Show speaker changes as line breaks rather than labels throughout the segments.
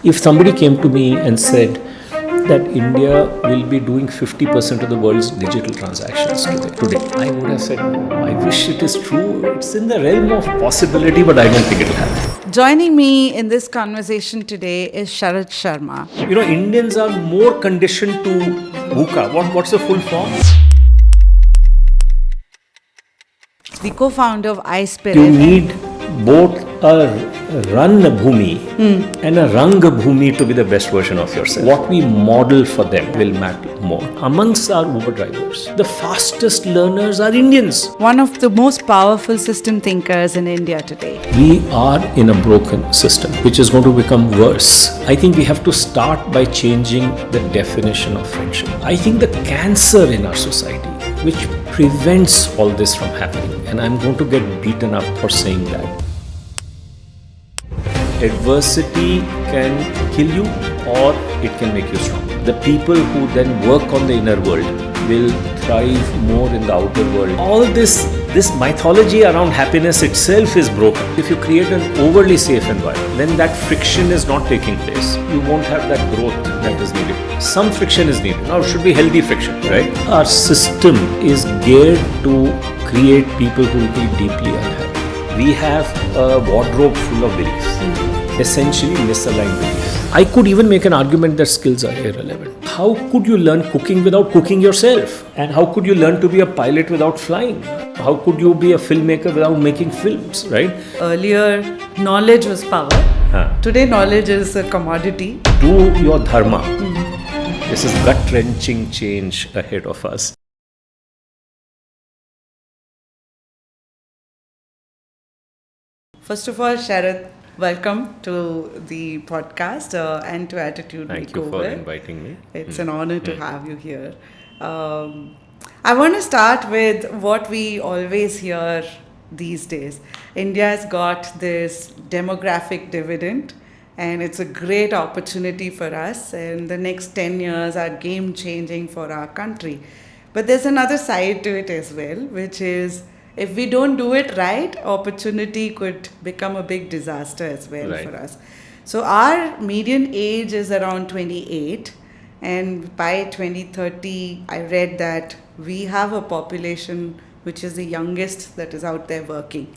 If somebody came to me and said that India will be doing 50% of the world's digital transactions today, I would have said, no, I wish it is true. It's in the realm of possibility, but I don't think it will happen.
Joining me in this conversation today is Sharad Sharma.
You know, Indians are more conditioned to VUCA. What's the full form?
The co-founder of iSPIRT.
You need both a Ran Bhumi and a Rang Bhumi to be the best version of yourself. What we model for them will matter more. Amongst our Uber drivers, the fastest learners are Indians.
One of the most powerful system thinkers in India today.
We are in a broken system, which is going to become worse. I think we have to start by changing the definition of friendship. I think the cancer in our society, which prevents all this from happening, and I'm going to get beaten up for saying that. Adversity can kill you or it can make you strong. The people who then work on the inner world will thrive more in the outer world. All this mythology around happiness itself is broken. If you create an overly safe environment, then that friction is not taking place. You won't have that growth that is needed. Some friction is needed. Now it should be healthy friction, right? Our system is geared to create people who will be deeply unhappy. We have a wardrobe full of beliefs, essentially misaligned beliefs. I could even make an argument that skills are irrelevant. How could you learn cooking without cooking yourself? And how could you learn to be a pilot without flying? How could you be a filmmaker without making films, right?
Earlier, knowledge was power. Today, knowledge is a commodity.
Do your dharma. This is gut-wrenching change ahead of us.
First of all, Sharad, welcome to the podcast and to Attitude Makeover.
Thank you for inviting me.
It's an honor to have you here. I want to start with what we always hear these days. India has got this demographic dividend, and it's a great opportunity for us. And the next 10 years are game-changing for our country. But there's another side to it as well, which is if we don't do it right, opportunity could become a big disaster as well for us. So our median age is around 28, and by 2030, I read that we have a population which is the youngest that is out there working.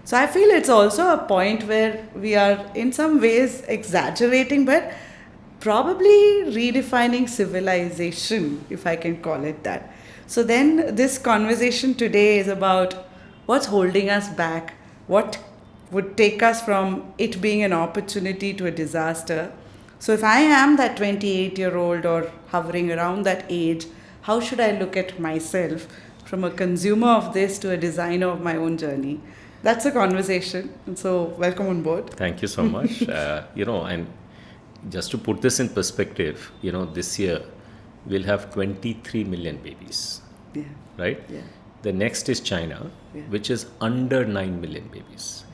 So I feel it's also a point where we are in some ways exaggerating, but probably redefining civilization, if I can call it that. So then this conversation today is about what's holding us back, what would take us from it being an opportunity to a disaster. So if I am that 28-year-old or hovering around that age, how should I look at myself from a consumer of this to a designer of my own journey? That's a conversation. And so welcome on board.
Thank you so much. And just to put this in perspective, this year we'll have 23 million babies.
Yeah.
Right?
Yeah.
The next is China, which is under 9 million babies.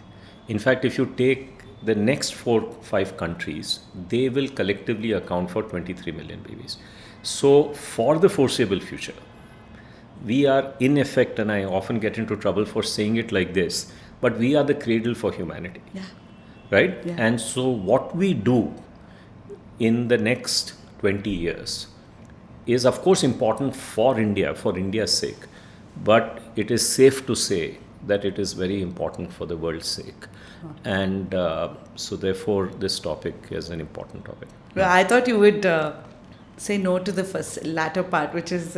In fact, if you take the next 4-5 countries, they will collectively account for 23 million babies. So for the foreseeable future, we are in effect, and I often get into trouble for saying it like this, but we are the cradle for humanity.
Yeah.
Right?
Yeah.
And so what we do in the next 20 years is of course important for India, for India's sake, but it is safe to say that it is very important for the world's sake. And so therefore this topic is an important topic.
Well, I thought you would say no to the latter part, which is,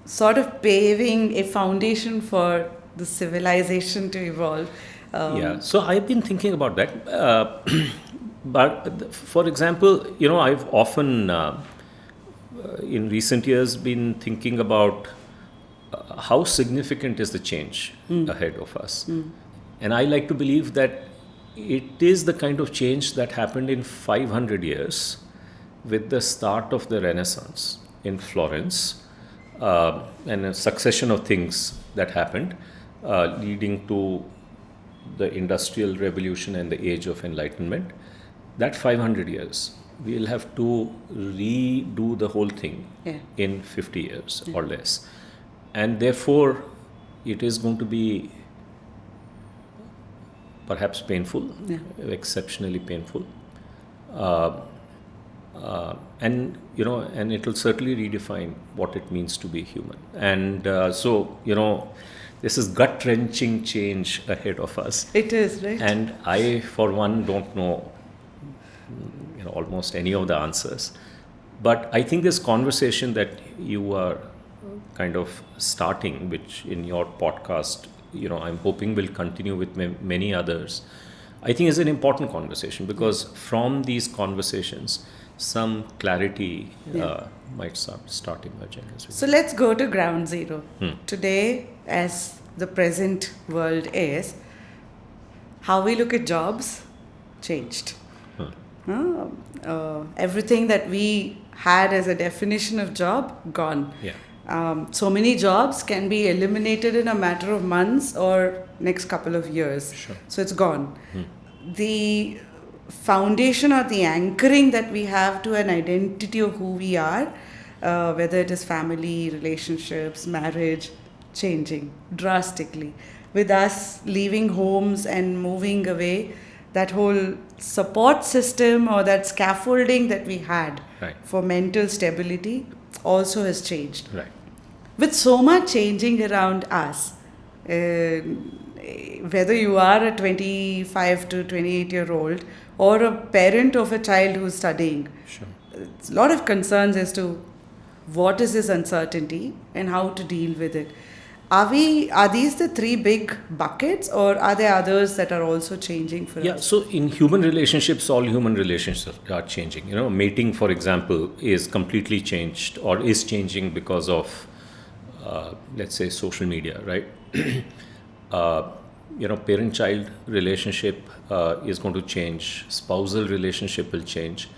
sort of paving a foundation for the civilization to evolve.
So I've been thinking about that. But for example, I've often in recent years been thinking about how significant is the change ahead of us. And I like to believe that it is the kind of change that happened in 500 years with the start of the Renaissance in Florence, and a succession of things that happened leading to the Industrial Revolution and the Age of Enlightenment. That 500 years, we'll have to redo the whole thing in 50 years or less. And therefore, it is going to be perhaps painful, exceptionally painful. And and it will certainly redefine what it means to be human. And so this is gut wrenching change ahead of us.
It is, right?
And I, for one, don't know almost any of the answers. But I think this conversation that you are kind of starting, which in your podcast, I'm hoping will continue with many others, I think is an important conversation, because from these conversations, some clarity might start emerging as well.
So let's go to ground zero. Today, as the present world is, how we look at jobs changed. Everything that we had as a definition of job, gone. So many jobs can be eliminated in a matter of months or next couple of years.
Sure.
So it's gone. The foundation or the anchoring that we have to an identity of who we are, whether it is family, relationships, marriage, changing drastically. With us leaving homes and moving away, that whole support system or that scaffolding that we had for mental stability also has changed.
Right.
With so much changing around us, whether you are a 25 to 28-year-old or a parent of a child who's studying, a lot of concerns as to what is this uncertainty and how to deal with it. Are these the three big buckets, or are there others that are also changing for us?
Yeah, so in human relationships, all human relationships are changing. Mating, for example, is completely changed or is changing because of, let's say, social media, right? Parent-child relationship is going to change. Spousal relationship will change.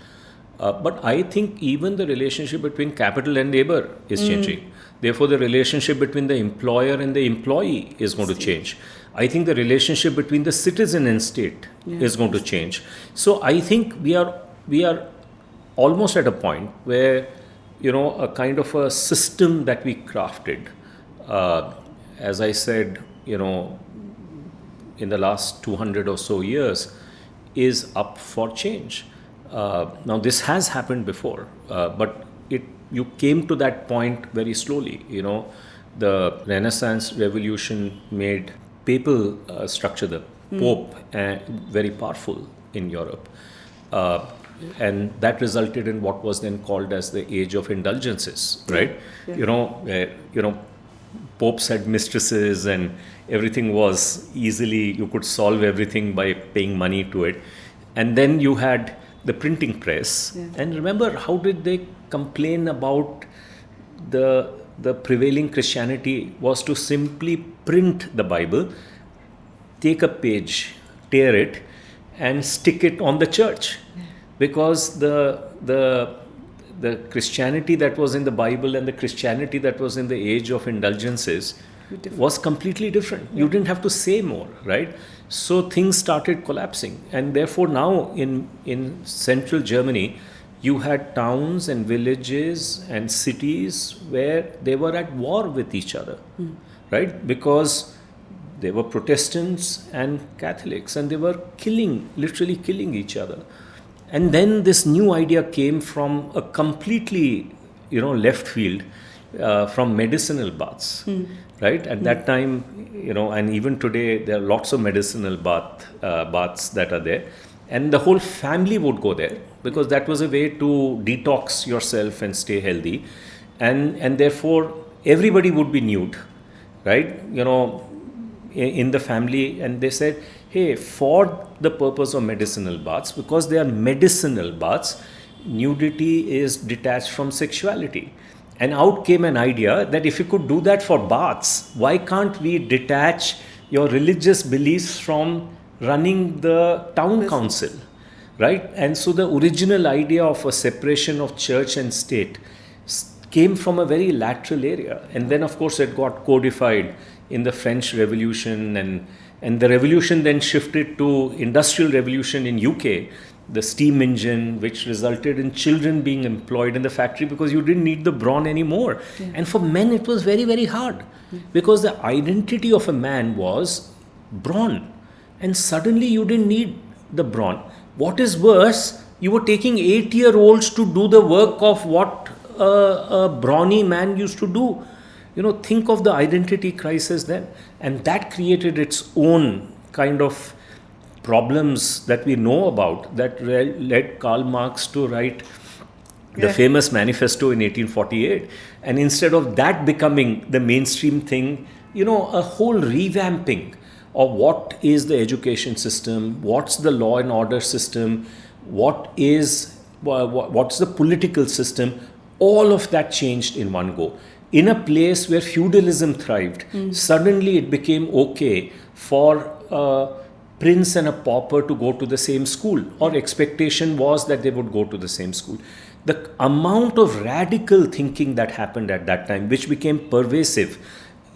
But I think even the relationship between capital and labor is changing. Therefore, the relationship between the employer and the employee is going to change. I think the relationship between the citizen and state is going to change. So I think we are almost at a point where, a kind of a system that we crafted, as I said, in the last 200 or so years, is up for change. Now, this has happened before, but you came to that point very slowly. The Renaissance Revolution made papal structure, the Pope, very powerful in Europe. And that resulted in what was then called as the Age of Indulgences, right? Where, popes had mistresses and everything was easily, you could solve everything by paying money to it. And then you had the printing press. And remember, how did they complain about the prevailing Christianity was to simply print the Bible, take a page, tear it, and stick it on the church. Because the Christianity that was in the Bible and the Christianity that was in the Age of Indulgences was completely different. You didn't have to say more, right? So things started collapsing. And therefore now in central Germany, you had towns and villages and cities where they were at war with each other, right? Because they were Protestants and Catholics, and they were literally killing each other. And then this new idea came from a completely, left field, from medicinal baths, right? At that time, and even today, there are lots of medicinal baths that are there. And the whole family would go there because that was a way to detox yourself and stay healthy. And therefore, everybody would be nude, right? In the family. And they said, hey, for the purpose of medicinal baths, because they are medicinal baths, nudity is detached from sexuality. And out came an idea that if you could do that for baths, why can't we detach your religious beliefs from running the town council, right? And so the original idea of a separation of church and state came from a very lateral area. And then, of course, it got codified in the French Revolution, and the revolution then shifted to industrial revolution in UK, the steam engine, which resulted in children being employed in the factory because you didn't need the brawn anymore. And for men, it was very, very hard because the identity of a man was brawn. And suddenly you didn't need the brawn. What is worse, You were taking 8-year-olds to do the work of what a brawny man used to do. Think of the identity crisis then. And that created its own kind of problems that we know about that led Karl Marx to write the famous manifesto in 1848. And instead of that becoming the mainstream thing, a whole revamping of what is the education system, what's the law and order system, what's the political system, all of that changed in one go. In a place where feudalism thrived, suddenly it became okay for a prince and a pauper to go to the same school, or expectation was that they would go to the same school. The amount of radical thinking that happened at that time, which became pervasive,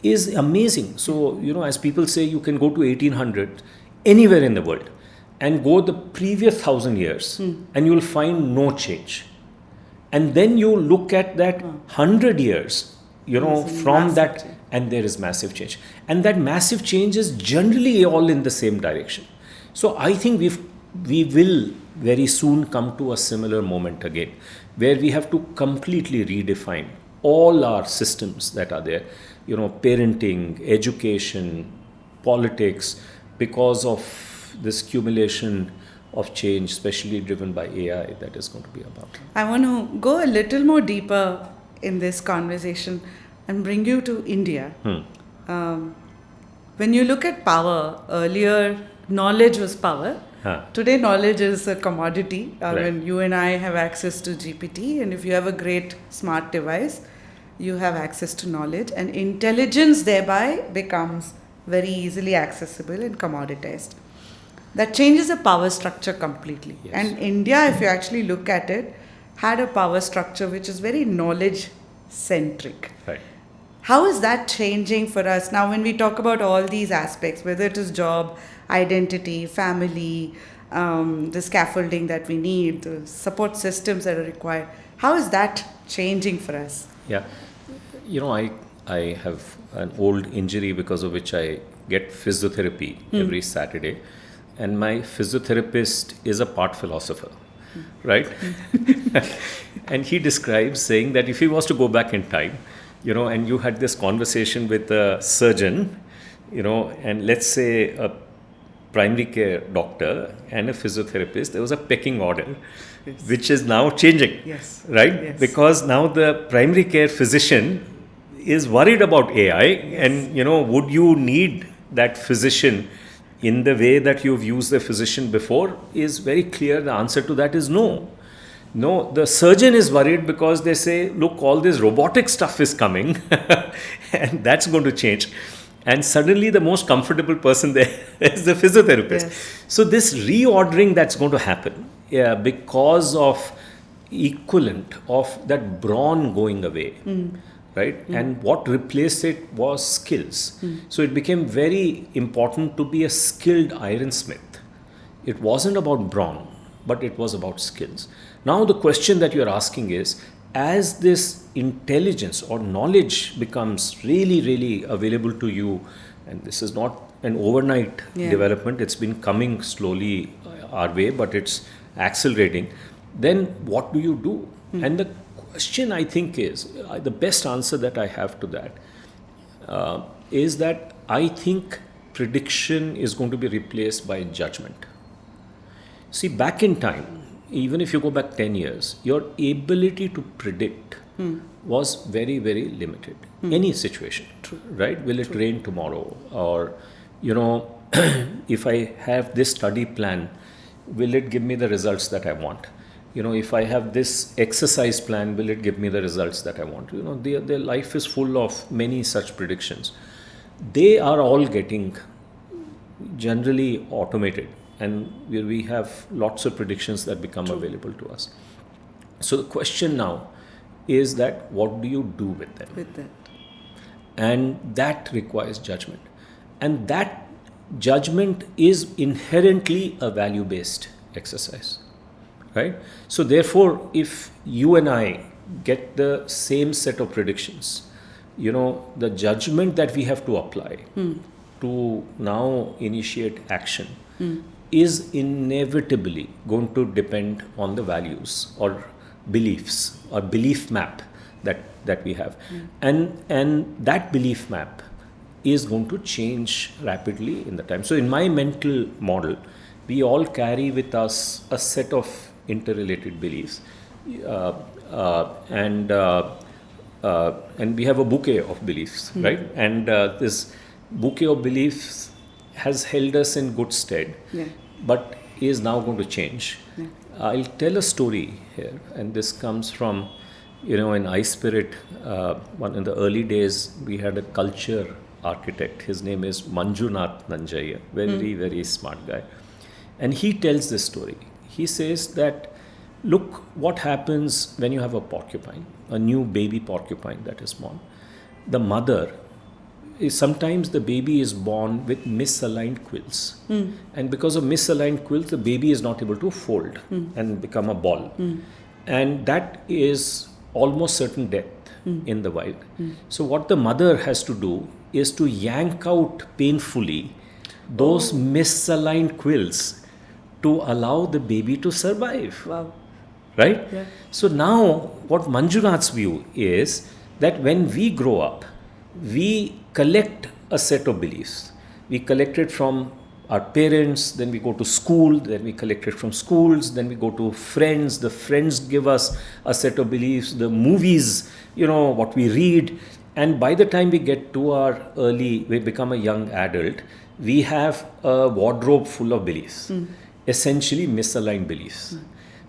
is amazing. So, as people say, you can go to 1800 anywhere in the world and go the previous 1,000 years and you'll find no change. And then you look at that 100 years, from that, change. And there is massive change. And that massive change is generally all in the same direction. So I think we will very soon come to a similar moment again, where we have to completely redefine all our systems that are there, parenting, education, politics, because of this accumulation of change, especially driven by AI, that is going to be about.
I want to go a little more deeper in this conversation and bring you to India. When you look at power, earlier knowledge was power. Today knowledge is a commodity. When you and I have access to GPT, and if you have a great smart device, you have access to knowledge, and intelligence thereby becomes very easily accessible and commoditized. That changes the power structure completely. Yes. And India, if you actually look at it, had a power structure which is very knowledge centric.
Right.
How is that changing for us now when we talk about all these aspects, whether it is job, identity, family, the scaffolding that we need, the support systems that are required? How is that changing for us?
Yeah. I have an old injury because of which I get physiotherapy every Saturday. And my physiotherapist is a part philosopher, right? And he describes saying that if he was to go back in time, and you had this conversation with a surgeon, and let's say a primary care doctor and a physiotherapist, there was a pecking order, yes, which is now changing,
yes,
right?
Yes.
Because now the primary care physician is worried about AI, yes, and, would you need that physician in the way that you've used the physician before? Is very clear. The answer to that is no. No, the surgeon is worried because they say, look, all this robotic stuff is coming and that's going to change. And suddenly the most comfortable person there is the physiotherapist.
Yes.
So this reordering that's going to happen, because of equivalent of that brawn going away, right? And what replaced it was skills. So it became very important to be a skilled ironsmith. It wasn't about brawn, but it was about skills. Now the question that you're asking is, as this intelligence or knowledge becomes really, really available to you, and this is not an overnight development, it's been coming slowly our way, but it's accelerating, then what do you do? And the question, I think, is the best answer that I have to that is that I think prediction is going to be replaced by judgment. See, back in time, even if you go back 10 years, your ability to predict was very, very limited. Any situation, right? Will it rain tomorrow? Or, if I have this study plan, will it give me the results that I want? If I have this exercise plan, will it give me the results that I want? Their life is full of many such predictions. They are all getting generally automated, and we have lots of predictions that become available to us. So the question now is that what do you do with them?
With that.
And that requires judgment. And that judgment is inherently a value-based exercise. Right? So therefore, if you and I get the same set of predictions, the judgment that we have to apply to now initiate action is inevitably going to depend on the values or beliefs or belief map that we have. And that belief map is going to change rapidly in the time. So in my mental model, we all carry with us a set of interrelated beliefs, uh, and we have a bouquet of beliefs, right? And this bouquet of beliefs has held us in good stead,
Yeah.
but is now going to change.
Yeah.
I'll tell a story here, and this comes from, in iSPIRT. One in the early days, we had a culture architect. His name is Manjunath Nanjaya, very smart guy, and he tells this story. He says that, look what happens when you have a porcupine, a new baby porcupine that is born. The mother is, sometimes the baby is born with misaligned quills, and because of misaligned quills, the baby is not able to fold and become a ball, and that is almost certain death in the wild. So what the mother has to do is to yank out painfully those misaligned quills to allow the baby to survive.
Wow.
Right?
Yeah.
So now, what Manjunath's view is that when we grow up, we collect a set of beliefs. We collect it from our parents, then we go to school, then we collect it from schools, then we go to friends. The friends give us a set of beliefs, the movies, what we read. And by the time we get to we become a young adult, we have a wardrobe full of beliefs, essentially misaligned beliefs.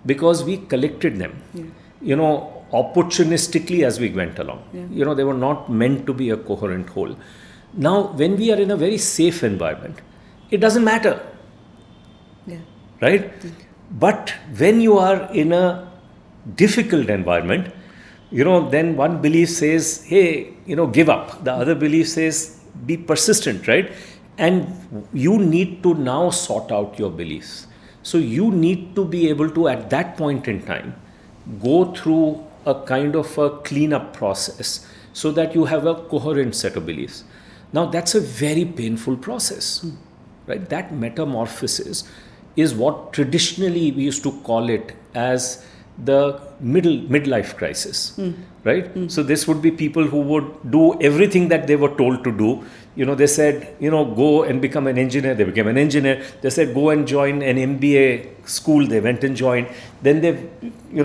Because we collected them, opportunistically as we went along.
Yeah.
They were not meant to be a coherent whole. Now, when we are in a very safe environment, it doesn't matter,
Yeah.
right? But when you are in a difficult environment, then one belief says, hey, give up. The other belief says, be persistent, right? And you need to now sort out your beliefs. So you need to be able to, at that point in time, go through a kind of a cleanup process so that you have a coherent set of beliefs. Now that's a very painful process, right? That metamorphosis is what traditionally we used to call it as the midlife crisis, right? So this would be people who would do everything that they were told to do. They said, go and become an engineer. They became an engineer. They said, go and join an MBA school. They went and joined. Then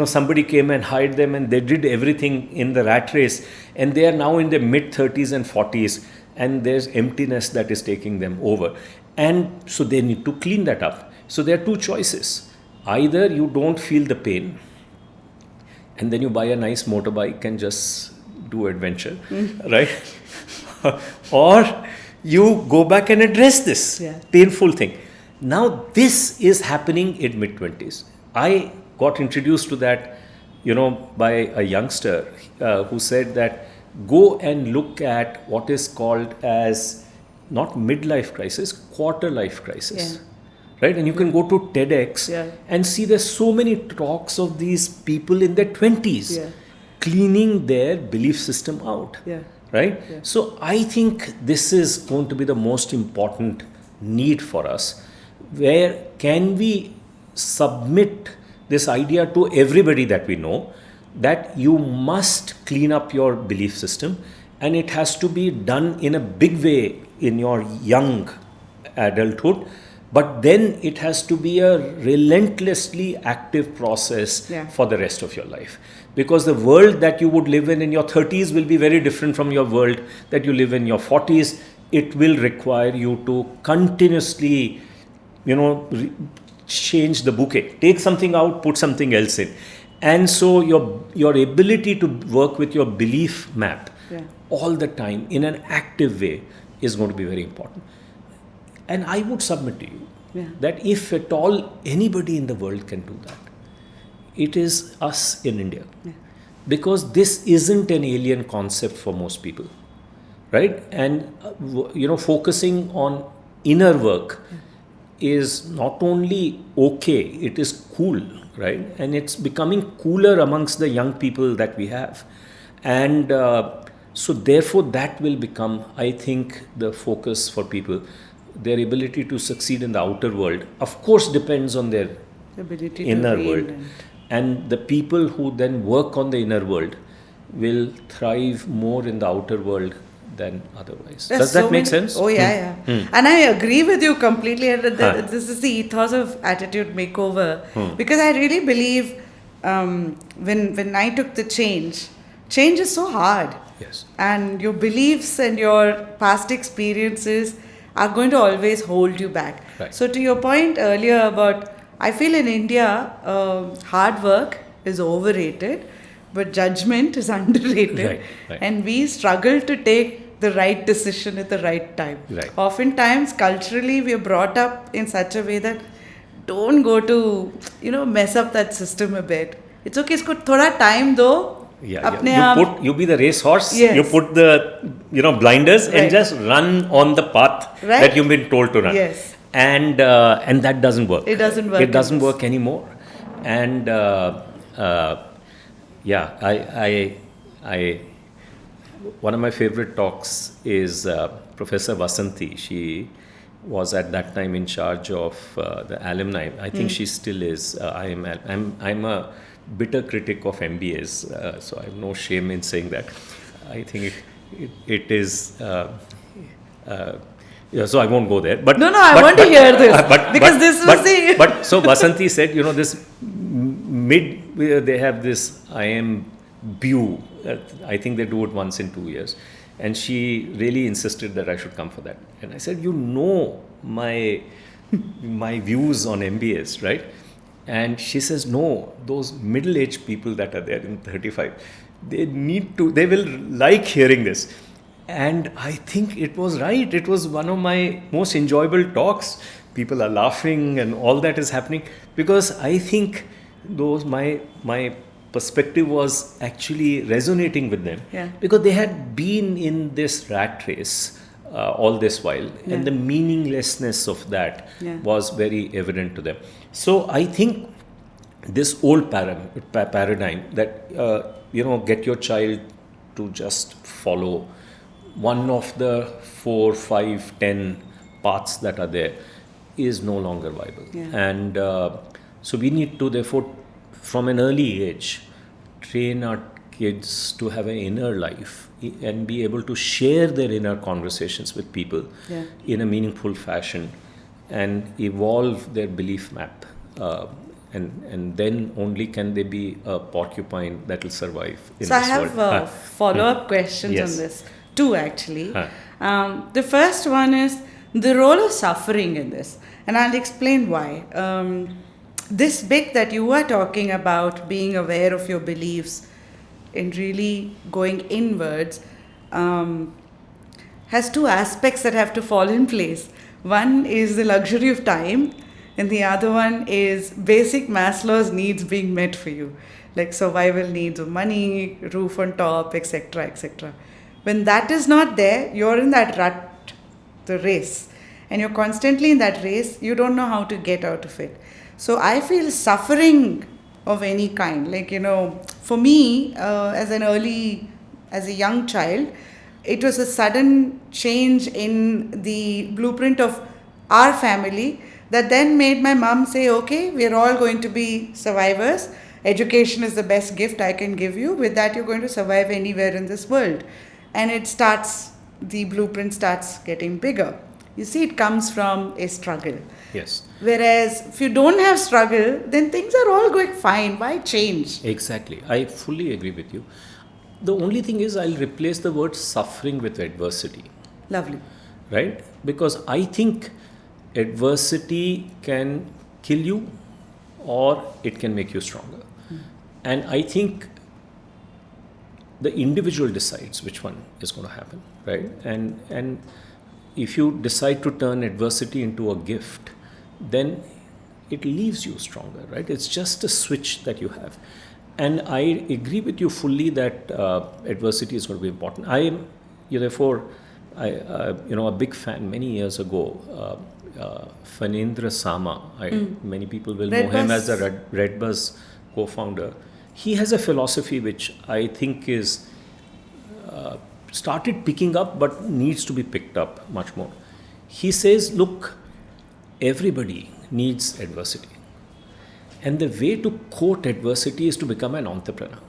somebody came and hired them, and they did everything in the rat race. And they are now in their mid 30s and 40s, and there's emptiness that is taking them over. And so they need to clean that up. So there are two choices. Either you don't feel the pain, and then you buy a nice motorbike and just do adventure, right? Or you go back and address this painful thing. Now, this is happening in mid-20s. I got introduced to that, by a youngster who said that go and look at what is called as not midlife crisis, quarter life crisis.
Yeah.
Right? And you can go to TEDx and see there's so many talks of these people in their 20s cleaning their belief system out.
Yeah.
Right?
Yeah.
So I think this is going to be the most important need for us. Where can we submit this idea to everybody that we know, that you must clean up your belief system, and it has to be done in a big way in your young adulthood, but then it has to be a relentlessly active process for the rest of your life. Because the world that you would live in your 30s will be very different from your world that you live in your 40s. It will require you to continuously, change the bouquet. Take something out, put something else in. And so your ability to work with your belief map all the time in an active way is going to be very important. And I would submit to you that if at all anybody in the world can do that, it is us in India. Because this isn't an alien concept for most people, right? And, focusing on inner work is not only okay, it is cool, right? And it's becoming cooler amongst the young people that we have. And so therefore that will become, I think, the focus for people. their ability to succeed in the outer world, of course, depends on their
Ability
inner
to
world. And the people who then work on the inner world will thrive more in the outer world than otherwise. Does that make sense?
Oh, yeah. And I agree with you completely. And this is the ethos of attitude makeover. Because I really believe when I took the change is so hard.
Yes.
And your beliefs and your past experiences are going to always hold you back.
Right.
So to your point earlier about, I feel in India, hard work is overrated, but judgment is underrated.
Right.
And we struggle to take the right decision at the right time.
Right.
Oftentimes, culturally, we are brought up in such a way that don't go to, mess up that system a bit. It's okay, isko thoda time do.
Yeah. You be the racehorse.
Yes.
You put the blinders
Right.
and just run on the path
Right.
that you've been told to run.
Yes.
And that doesn't work.
It doesn't work.
It doesn't work anymore. And I one of my favorite talks is Professor Vasanti. She was at that time in charge of the alumni. I think she still is. I'm a bitter critic of MBAs, so I have no shame in saying that. I think it is. So I won't go there. But
I want to hear this
But so Vasanti said, this they have this IM view. I think they do it once in 2 years, and she really insisted that I should come for that. And I said, my views on MBAs, right? And she says, no, those middle-aged people that are there in 35, they will like hearing this. And I think it was right. It was one of my most enjoyable talks. People are laughing and all that is happening because I think my perspective was actually resonating with them.
Yeah.
Because they had been in this rat race all this while, and the meaninglessness of that was very evident to them. So I think this old paradigm that get your child to just follow one of the 4, 5, 10 paths that are there is no longer viable. And so we need to therefore from an early age train our kids to have an inner life and be able to share their inner conversations with people in a meaningful fashion and evolve their belief map. And then only can they be a porcupine that will survive in this world.
So I have follow-up questions on this. 2 actually. The first one is the role of suffering in this, and I'll explain why. This bit that you are talking about, being aware of your beliefs and really going inwards, has 2 aspects that have to fall in place. One is the luxury of time, and the other one is basic Maslow's needs being met for you, like survival needs of money, roof on top, etc., etc. When that is not there, you're in that rut, the race, and you're constantly in that race, you don't know how to get out of it. So I feel suffering of any kind, like, for me, as a young child, it was a sudden change in the blueprint of our family that then made my mom say, okay, we're all going to be survivors. Education is the best gift I can give you. With that, you're going to survive anywhere in this world. And the blueprint starts getting bigger. You see, it comes from a struggle.
Yes.
Whereas if you don't have struggle, then things are all going fine. Why change?
Exactly. I fully agree with you. The only thing is I'll replace the word suffering with adversity.
Lovely.
Right? Because I think adversity can kill you or it can make you stronger. And I think the individual decides which one is going to happen, right? And if you decide to turn adversity into a gift, then it leaves you stronger, right? It's just a switch that you have. And I agree with you fully that adversity is going to be important. I am, therefore, a big fan many years ago. Phanindra Sama, many people will know him as the Redbus co-founder. He has a philosophy which I think is started picking up but needs to be picked up much more. he says, look, everybody needs adversity. And the way to court adversity is to become an entrepreneur.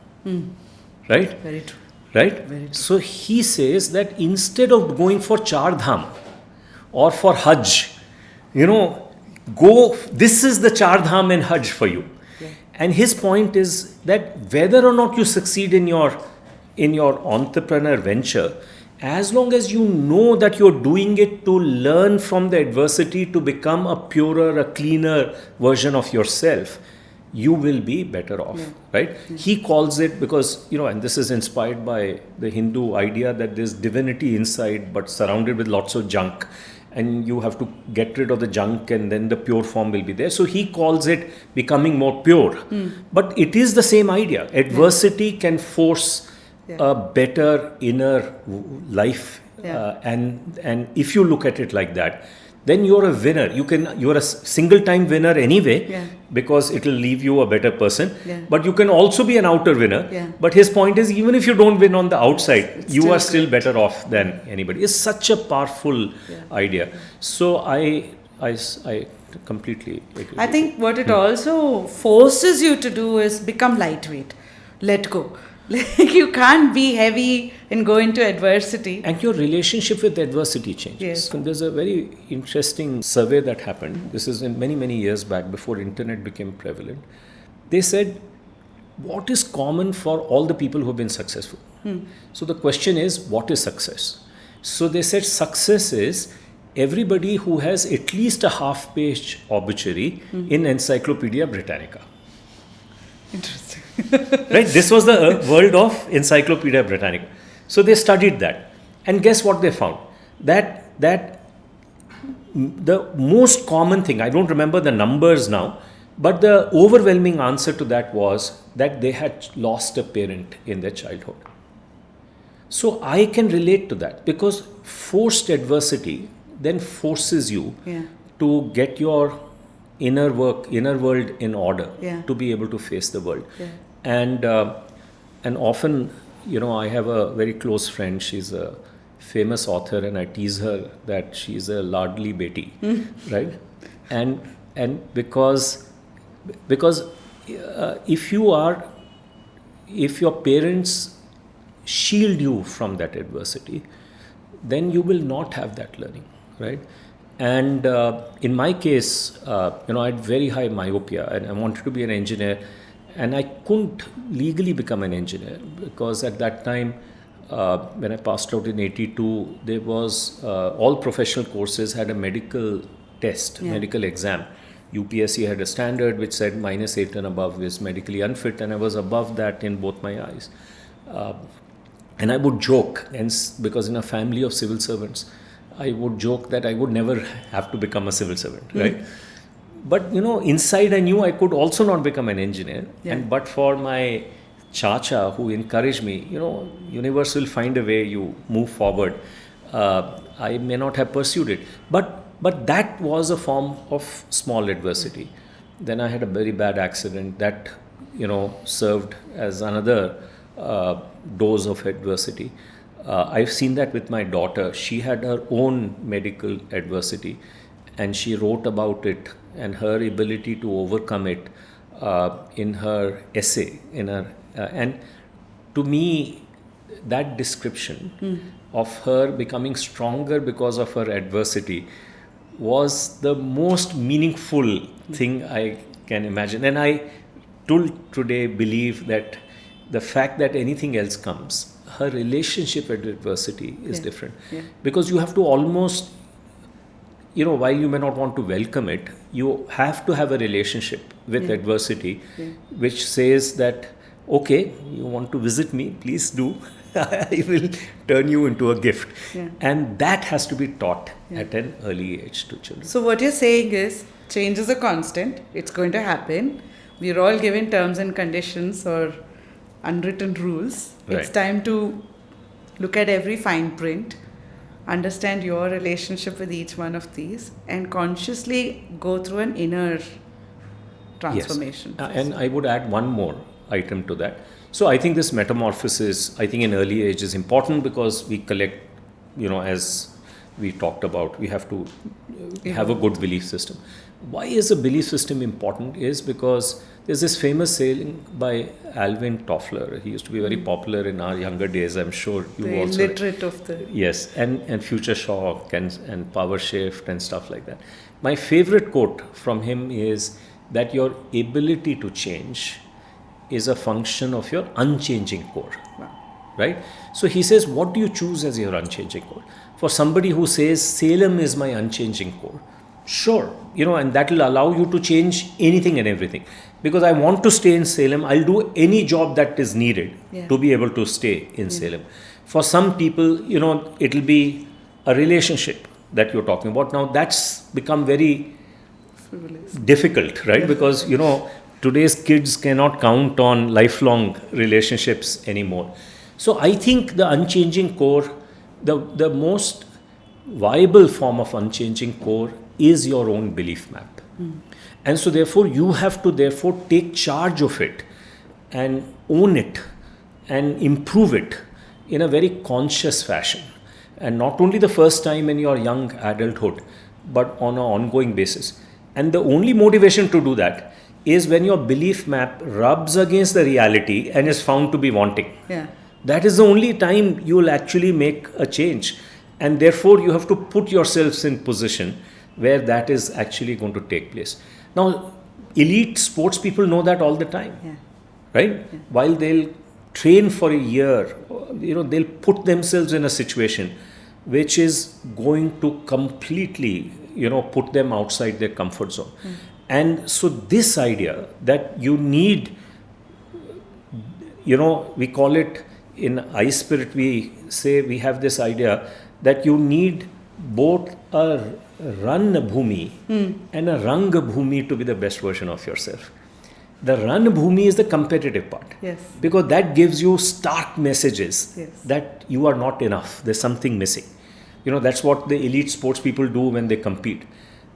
Right?
Very true.
Right?
Very true.
So he says that instead of going for Char Dham or for Hajj, this is the Char Dham and Hajj for you.
Yeah.
And his point is that whether or not you succeed in your entrepreneur venture, as long as you know that you're doing it to learn from the adversity to become a purer, a cleaner version of yourself, you will be better off, right? He calls it, because, and this is inspired by the Hindu idea that there's divinity inside but surrounded with lots of junk, and you have to get rid of the junk and then the pure form will be there. So he calls it becoming more pure. But it is the same idea. Adversity can force a better inner life. And if you look at it like that, then you're a winner. You're a single-time winner anyway, because it will leave you a better person. But you can also be an outer winner. But his point is, even if you don't win on the outside, you are still better off than anybody. It's such a powerful idea. So I completely agree.
I think what it also forces you to do is become lightweight. Let go. Like, you can't be heavy and go into adversity.
And your relationship with adversity changes.
Yes.
And there's a very interesting survey that happened. This is in many years back, before internet became prevalent. They said, what is common for all the people who have been successful? So the question is, what is success? So they said success is everybody who has at least a half-page obituary in Encyclopedia Britannica.
Interesting.
Right? This was the world of Encyclopedia Britannica. So they studied that. And guess what they found? That the most common thing, I don't remember the numbers now, but the overwhelming answer to that was that they had lost a parent in their childhood. So I can relate to that, because forced adversity then forces you to get your inner world in order to be able to face the world. And often, I have a very close friend. She's a famous author, and I tease her that she's a ladli beti, right? And because if your parents shield you from that adversity, then you will not have that learning, right? And in my case, I had very high myopia, and I wanted to be an engineer, and I couldn't legally become an engineer, because at that time, when I passed out in 82, there was all professional courses had a medical test, medical exam. UPSC had a standard which said -8 and above is medically unfit, and I was above that in both my eyes. And I would joke, and because in a family of civil servants, I would joke that I would never have to become a civil servant, right? But, inside I knew I could also not become an engineer. But for my chacha, who encouraged me, universe will find a way, you move forward. I may not have pursued it. But that was a form of small adversity. Then I had a very bad accident that, served as another dose of adversity. I've seen that with my daughter. She had her own medical adversity, and she wrote about it and her ability to overcome it in her essay. And to me, that description of her becoming stronger because of her adversity was the most meaningful thing I can imagine. And I today believe that the fact that anything else comes, her relationship with adversity is different. Because you have to almost, while you may not want to welcome it, you have to have a relationship with adversity, which says that, okay, you want to visit me, please do. I will turn you into a gift. And that has to be taught at an early age to children.
So what you're saying is, change is a constant. It's going to happen. We're all given terms and conditions or unwritten rules. It's time to look at every fine print, understand your relationship with each one of these, and consciously go through an inner transformation.
Yes. And I would add one more item to that. So I think this metamorphosis, in early age is important, because we collect, as we talked about, we have to have a good belief system. Why is a belief system important is because there's this famous saying by Alvin Toffler. He used to be very popular in our younger days. I'm sure you
The
also...
illiterate of the...
Yes, and Future Shock and Power Shift and stuff like that. My favorite quote from him is that your ability to change is a function of your unchanging core.
Wow.
Right? So he says, what do you choose as your unchanging core? For somebody who says, Salem is my unchanging core, sure, and that will allow you to change anything and everything. Because I want to stay in Salem, I'll do any job that is needed to be able to stay in Salem. For some people, it'll be a relationship that you're talking about. Now that's become very difficult, right? Because, today's kids cannot count on lifelong relationships anymore. So I think the unchanging core, the most viable form of unchanging core is your own belief map. And so therefore you have to take charge of it and own it and improve it in a very conscious fashion. And not only the first time in your young adulthood, but on an ongoing basis. And the only motivation to do that is when your belief map rubs against the reality and is found to be wanting.
Yeah.
That is the only time you will actually make a change. And therefore you have to put yourselves in position where that is actually going to take place. Now, elite sports people know that all the time, right? Yeah. While they'll train for a year, they'll put themselves in a situation which is going to completely, put them outside their comfort zone. And so this idea that you need, we call it in iSPIRT, we say we have this idea that you need both a Ran Bhumi and a Rang Bhumi to be the best version of yourself. The Ran Bhumi is the competitive part.
Yes.
Because that gives you stark messages that you are not enough. There's something missing. That's what the elite sports people do when they compete.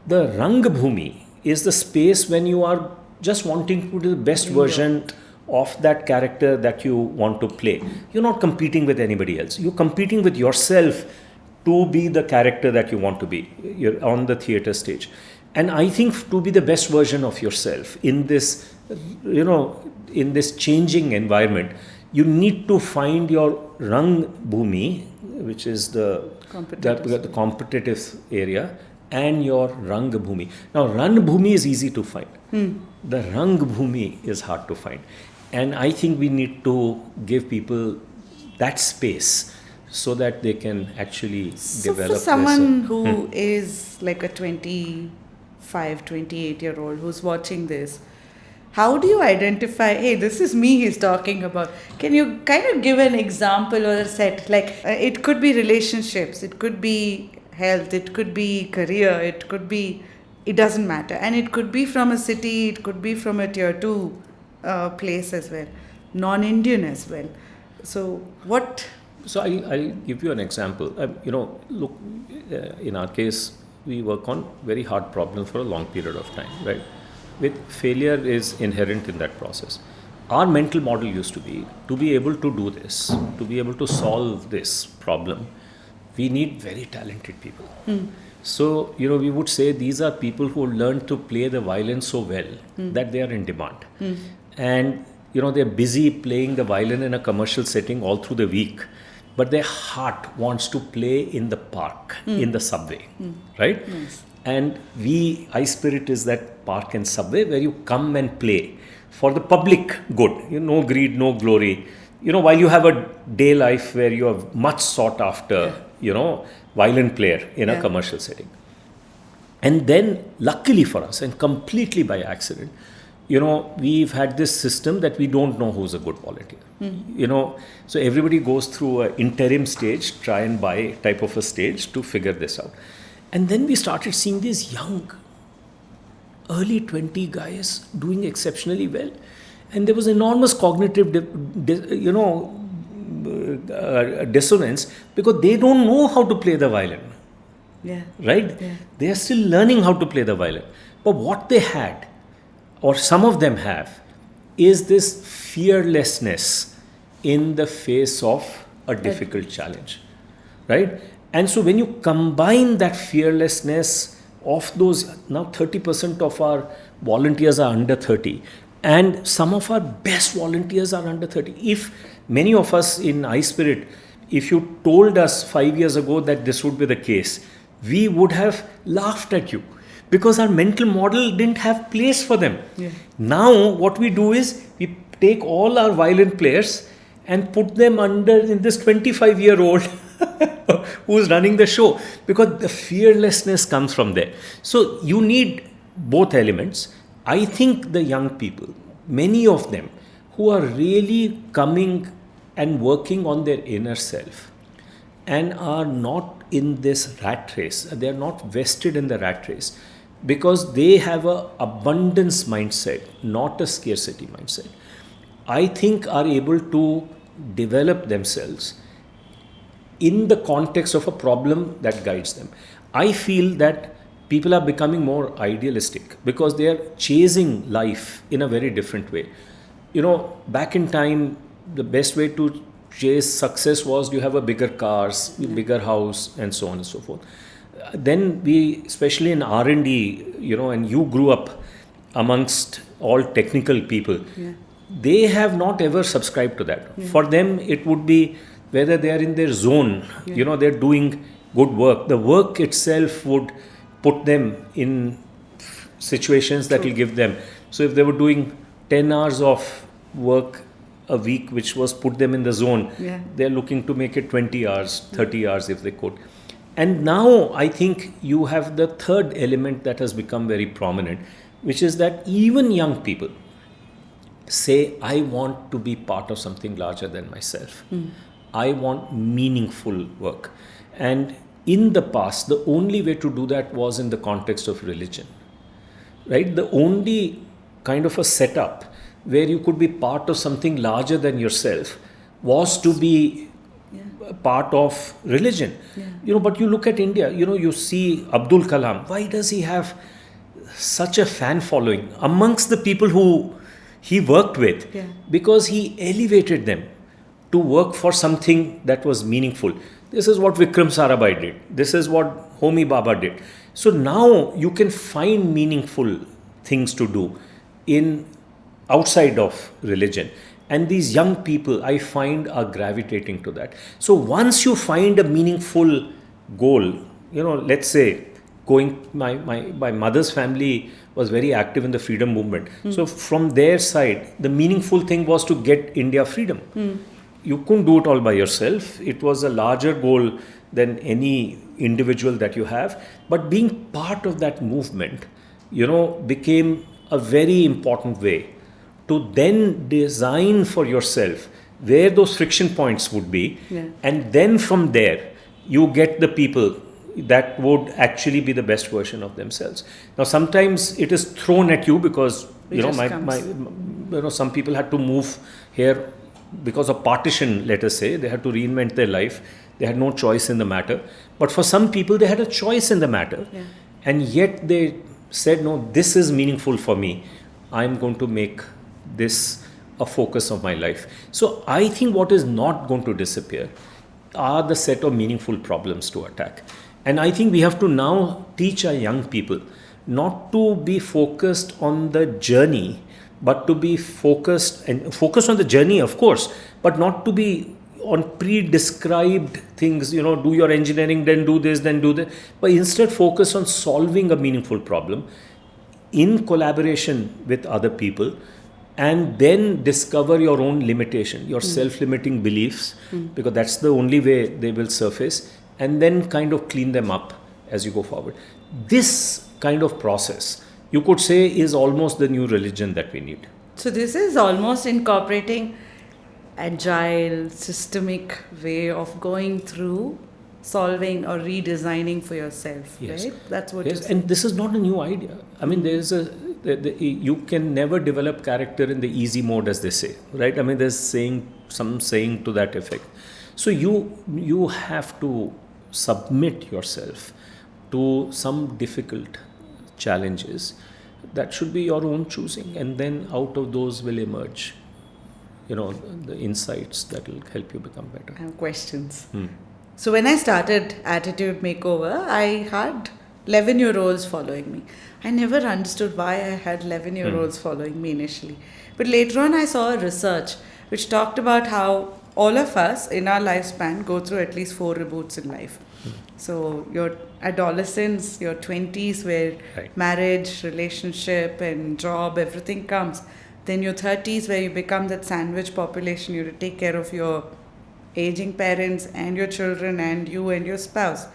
The Rang Bhumi is the space when you are just wanting to do the best version of that character that you want to play. You're not competing with anybody else. You're competing with yourself to be the character that you want to be. You're on the theater stage. And I think to be the best version of yourself in this, in this changing environment, you need to find your Rang Bhumi, which is the competitive area, and your Rang Bhumi. Now, Ran Bhumi is easy to find. The Rang Bhumi is hard to find. And I think we need to give people that space so that they can actually develop.
For someone who is like a 25, 28-year-old who's watching this, how do you identify, hey, this is me he's talking about? Can you kind of give an example or a set? Like, it could be relationships, it could be health, it could be career, it doesn't matter. And it could be from a city, it could be from a tier 2 place as well, non-Indian as well. So what?
So I'll give you an example. Look, in our case, we work on very hard problems for a long period of time, right? With failure is inherent in that process. Our mental model used to be able to do this, to be able to solve this problem, we need very talented people. So, we would say these are people who learn to play the violin so well that they are in demand. And, they're busy playing the violin in a commercial setting all through the week, but their heart wants to play in the park, in the subway, right? Nice. And iSPIRT is that park and subway where you come and play for the public good, no greed, no glory. While you have a day life where you are much sought after, violin player in a commercial setting. And then luckily for us and completely by accident, we've had this system that we don't know who's a good volunteer. So everybody goes through an interim stage, try and buy type of a stage to figure this out. And then we started seeing these young, early 20 guys doing exceptionally well. And there was enormous cognitive, dissonance because they don't know how to play the violin. Right? Yeah. They are still learning how to play the violin. But what they had, or some of them have, is this fearlessness in the face of a difficult challenge. Right? And so when you combine that fearlessness of those, now 30% of our volunteers are under 30, and some of our best volunteers are under 30. If many of us in iSPIRT, if you told us 5 years ago that this would be the case, we would have laughed at you, because our mental model didn't have place for them.
Yeah.
Now what we do is we take all our violin players and put them under in this 25-year-old who's running the show, because the fearlessness comes from there. So you need both elements. I think the young people, many of them who are really coming and working on their inner self and are not in this rat race, they are not vested in the rat race, because they have a abundance mindset, not a scarcity mindset, I think are able to develop themselves in the context of a problem that guides them. I feel that people are becoming more idealistic because they are chasing life in a very different way. You know, back in time, the best way to chase success was you have a bigger cars, bigger house, and so on and so forth. Then we, especially in R&D, you know, and you grew up amongst all technical people, they have not ever subscribed to that. For them, it would be whether they are in their zone, you know, they're doing good work. The work itself would put them in situations that will give them. So if they were doing 10 hours of work a week, which was put them in the zone, they're looking to make it 20 hours, 30 hours if they could. And now I think you have the third element that has become very prominent, which is that even young people say, I want to be part of something larger than myself. I want meaningful work. And in the past, the only way to do that was in the context of religion, right? The only kind of a setup where you could be part of something larger than yourself was to be part of religion. You know, but you look at India, you know, you see Abdul Kalam. Why does he have such a fan following amongst the people who he worked with? Because he elevated them to work for something that was meaningful. This is what Vikram Sarabhai did. This is what Homi Baba did. So now you can find meaningful things to do in outside of religion. And these young people, I find, are gravitating to that. So once you find a meaningful goal, you know, let's say my mother's family was very active in the freedom movement. So from their side, the meaningful thing was to get India freedom. You couldn't do it all by yourself. It was a larger goal than any individual that you have. But being part of that movement, you know, became a very important way to then design for yourself where those friction points would be. And then from there, you get the people that would actually be the best version of themselves. Now, sometimes it is thrown at you because, you know, some people had to move here because of partition, let us say. They had to reinvent their life. They had no choice in the matter. But for some people, they had a choice in the matter. And yet they said, no, this is meaningful for me. I'm going to make this a focus of my life. So I think what is not going to disappear are the set of meaningful problems to attack. And I think we have to now teach our young people not to be focused on the journey, but to be focused on the journey, of course, but not to be on pre-described things, you know, do your engineering, then do this, then do that, but instead focus on solving a meaningful problem in collaboration with other people, and then discover your own limitation, your self-limiting beliefs, because that's the only way they will surface, and then kind of clean them up as you go forward. This kind of process, you could say, is almost the new religion that we need.
So this is almost incorporating agile, systemic way of going through solving or redesigning for yourself, right? That's what you're saying.
And this is not a new idea. I mean, you can never develop character in the easy mode, as they say, right? I mean, there's some saying to that effect. So you have to submit yourself to some difficult challenges that should be your own choosing, and then out of those will emerge, you know, the insights that will help you become better.
I have questions. So when I started Attitude Makeover, I had 11-year-olds following me. I never understood why I had 11-year-olds following me initially. But later on, I saw a research which talked about how all of us in our lifespan go through at least 4 reboots in life. So your adolescence, your 20s, where
Right.
marriage, relationship, and job, everything comes. Then your 30s, where you become that sandwich population, you have to take care of your aging parents and your children and you and your spouse.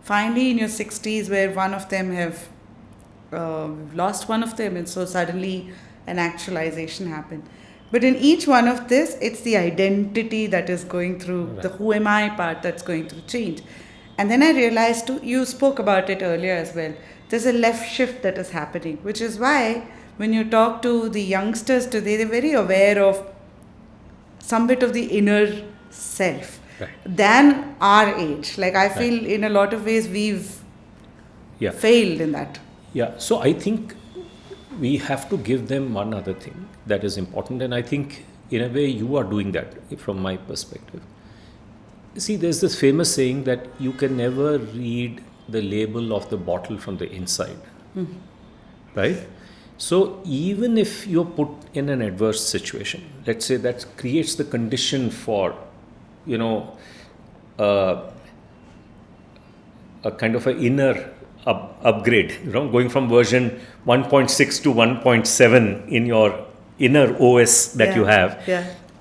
Finally, in your 60s, where one of them have lost one of them, and so suddenly an actualization happened. But in each one of this, it's the identity that is going through, the who am I part that's going through change. And then I realized too, you spoke about it earlier as well, there's a left shift that is happening, which is why when you talk to the youngsters today, they're very aware of some bit of the inner self than our age. Like I feel in a lot of ways we've failed in that.
Yeah, so I think we have to give them one other thing that is important, and I think in a way you are doing that from my perspective. See, there's this famous saying that you can never read the label of the bottle from the inside, right? So even if you're put in an adverse situation, let's say that creates the condition for, a kind of an inner upgrade, going from version 1.6 to 1.7 in your inner OS that you have.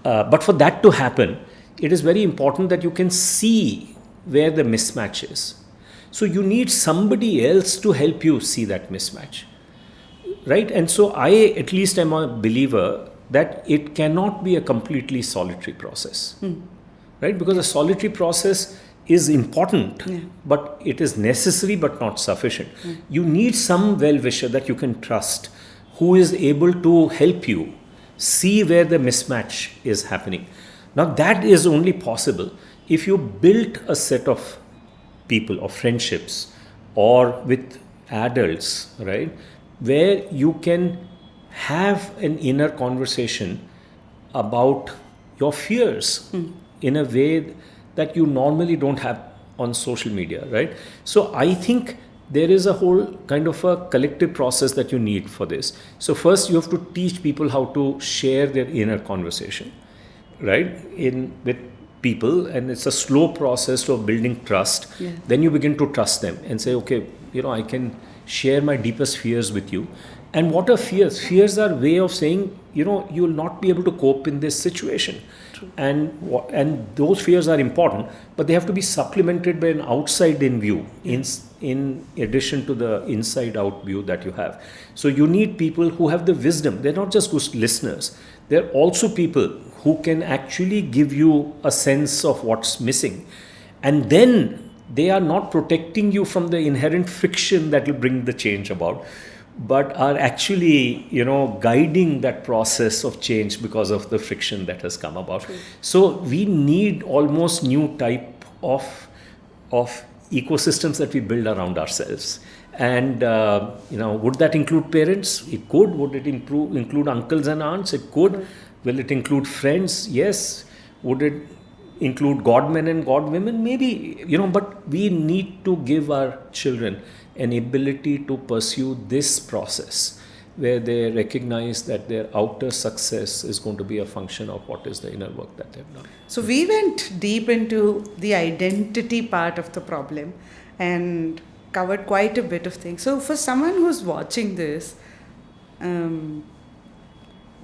But for that to happen, it is very important that you can see where the mismatch is. So you need somebody else to help you see that mismatch, right? And so I at least am a believer that it cannot be a completely solitary process, right? Because a solitary process is important, but it is necessary but not sufficient. You need some well-wisher that you can trust, who is able to help you see where the mismatch is happening. Now that is only possible if you built a set of people or friendships or with adults, right, where you can have an inner conversation about your fears in a way that you normally don't have on social media, right? So I think there is a whole kind of a collective process that you need for this. So first you have to teach people how to share their inner conversation, right, with people, and it's a slow process of building trust. Then you begin to trust them and say, okay, I can share my deepest fears with you. And what are fears? Fears are a way of saying, you will not be able to cope in this situation. And those fears are important, but they have to be supplemented by an outside-in view in addition to the inside-out view that you have. So you need people who have the wisdom. They're not just good listeners. They're also people who can actually give you a sense of what's missing. And then they are not protecting you from the inherent friction that will bring the change about, but are actually, guiding that process of change because of the friction that has come about. So we need almost new type of ecosystems that we build around ourselves. And, would that include parents? It could. Would it include uncles and aunts? It could. Will it include friends? Yes. Would it include godmen and godwomen? Maybe, but we need to give our children an ability to pursue this process where they recognize that their outer success is going to be a function of what is the inner work that they've done.
So we went deep into the identity part of the problem and covered quite a bit of things. So for someone who's watching this,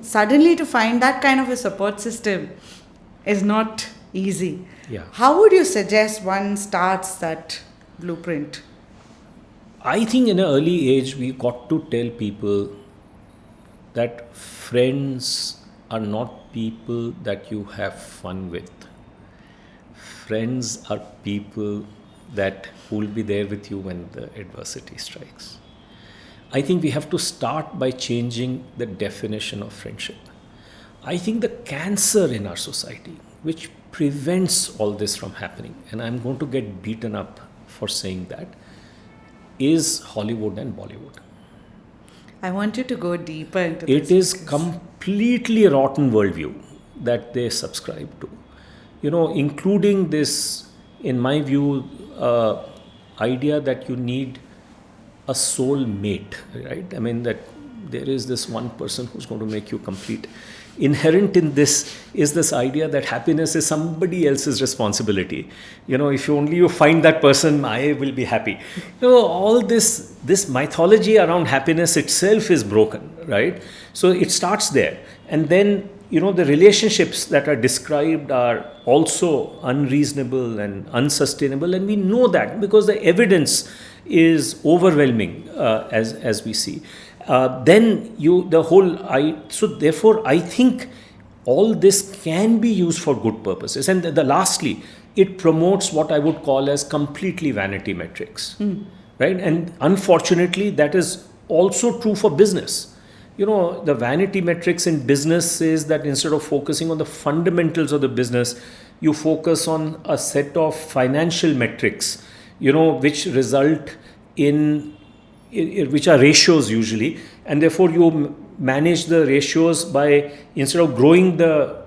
suddenly to find that kind of a support system is not easy. How would you suggest one starts that blueprint?
I think in an early age, we got to tell people that friends are not people that you have fun with. Friends are people that will be there with you when the adversity strikes. I think we have to start by changing the definition of friendship. I think the cancer in our society, which prevents all this from happening, and I'm going to get beaten up for saying that, is Hollywood and Bollywood.
I want you to go deeper into this.
It is completely rotten worldview that they subscribe to. Including this in my view, idea that you need a soul mate, right? I mean, that there is this one person who's going to make you complete. Inherent in this is this idea that happiness is somebody else's responsibility. If you find that person, I will be happy. All this mythology around happiness itself is broken, right? So it starts there. And then, the relationships that are described are also unreasonable and unsustainable. And we know that because the evidence is overwhelming, as we see. So therefore I think all this can be used for good purposes. And lastly, it promotes what I would call as completely vanity metrics, right? And unfortunately, that is also true for business. The vanity metrics in business is that instead of focusing on the fundamentals of the business, you focus on a set of financial metrics, which result in, which are ratios usually, and therefore you manage the ratios by, instead of growing the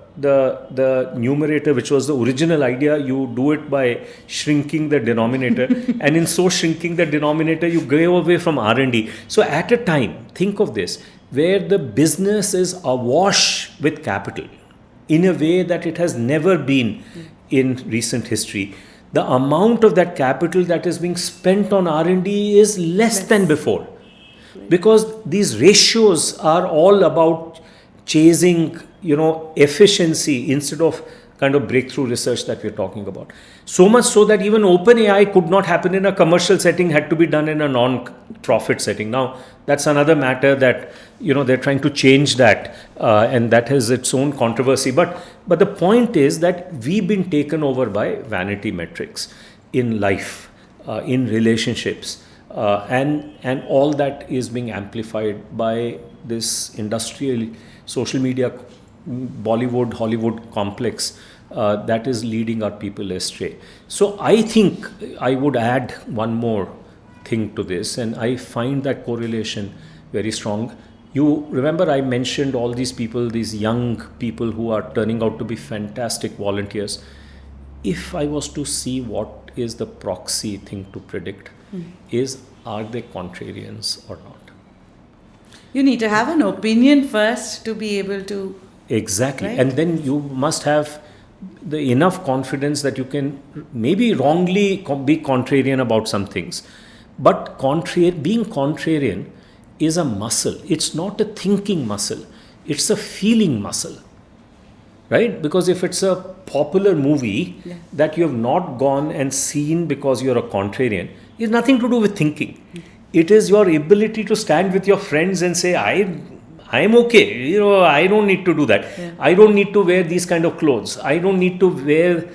numerator, which was the original idea, you do it by shrinking the denominator. And in so shrinking the denominator, you go away from R&D. So at a time, think of this, where the business is awash with capital in a way that it has never been in recent history. The amount of that capital that is being spent on R&D is less than before. Because these ratios are all about chasing, efficiency instead of kind of breakthrough research that we're talking about. So much so that even OpenAI could not happen in a commercial setting, had to be done in a non-profit setting. Now, that's another matter that, they're trying to change that, and that has its own controversy. But the point is that we've been taken over by vanity metrics in life, in relationships, and all that is being amplified by this industrial social media Bollywood Hollywood complex that is leading our people astray. So I think I would add one more thing to this, and I find that correlation very strong. You remember I mentioned all these people, these young people who are turning out to be fantastic volunteers. If I was to see what is the proxy thing to predict, is are they contrarians or not?
You need to have an opinion first to be able to.
Exactly.
Right?
And then you must have the enough confidence that you can maybe wrongly be contrarian about some things. But being contrarian is a muscle. It's not a thinking muscle. It's a feeling muscle. Right? Because if it's a popular movie that you have not gone and seen because you're a contrarian, it's nothing to do with thinking. It is your ability to stand with your friends and say, I'm okay. I don't need to do that. Yeah. I don't need to wear these kind of clothes. I don't need to wear,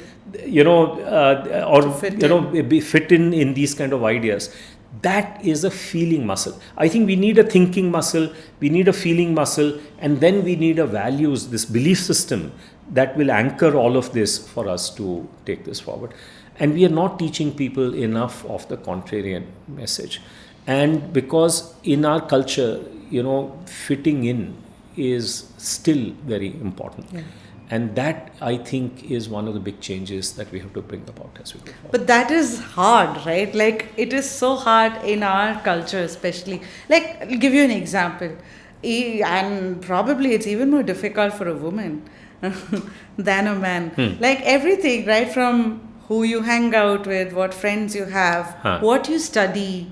be fit in these kind of ideas. That is a feeling muscle. I think we need a thinking muscle, we need a feeling muscle, and then we need a values, this belief system that will anchor all of this for us to take this forward. And we are not teaching people enough of the contrarian message. And because in our culture, fitting in is still very important. Yeah. And that, I think, is one of the big changes that we have to bring about as we go forward.
But that is hard, right? Like, it is so hard in our culture, especially. Like, I'll give you an example. And probably it's even more difficult for a woman than a man. Like, everything, right? From who you hang out with, what friends you have, what you study,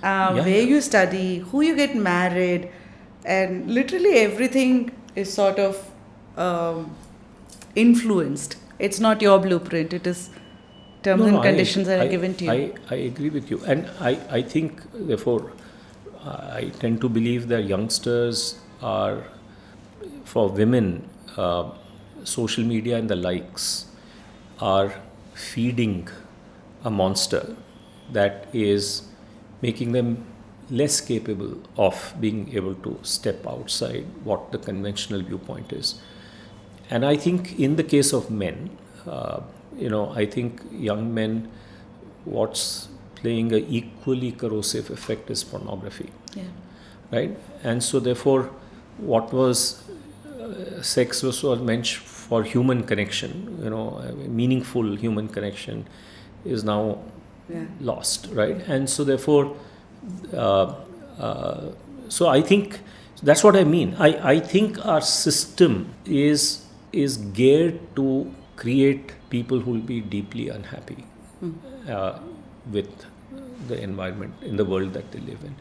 where you study, who you get married, and literally everything is sort of influenced. It's not your blueprint. It is terms and conditions that are given to you.
I agree with you. And I think, therefore, I tend to believe that youngsters are, for women, social media and the likes are feeding a monster that is making them less capable of being able to step outside what the conventional viewpoint is. And I think in the case of men, I think young men, what's playing an equally corrosive effect is pornography. Yeah. Right? And so therefore, what was sex was meant for human connection, meaningful human connection is now lost, right? And so therefore, uh, so I think that's what I mean. I think our system is geared to create people who will be deeply unhappy with the environment in the world that they live in.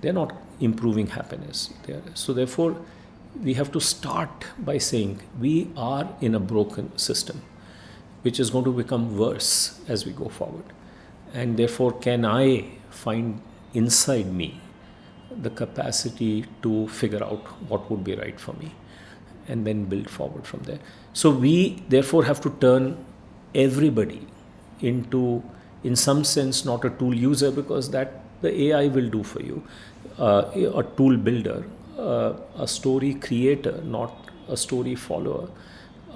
They're not improving happiness. So therefore, we have to start by saying we are in a broken system, which is going to become worse as we go forward. And therefore, can I find inside me the capacity to figure out what would be right for me and then build forward from there. So we therefore have to turn everybody into, in some sense, not a tool user, because that the AI will do for you, a tool builder, a story creator, not a story follower,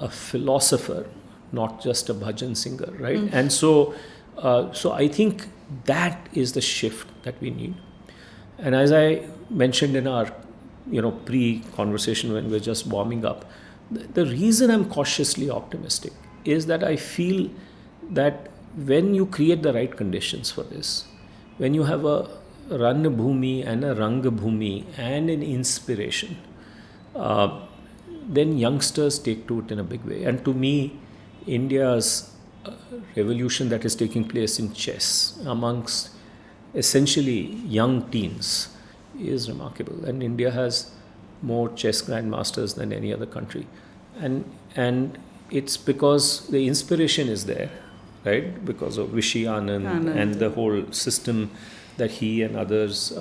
a philosopher, not just a bhajan singer, right? And so I think that is the shift that we need. And as I mentioned in our pre-conversation when we're just warming up, the reason I'm cautiously optimistic is that I feel that when you create the right conditions for this, when you have a Ran Bhumi and a Rang Bhumi and an inspiration, then youngsters take to it in a big way. And to me, India's revolution that is taking place in chess amongst essentially young teens is remarkable. And India has more chess grandmasters than any other country. And it's because the inspiration is there, right? Because of Rishi Anand and the whole system that he and others,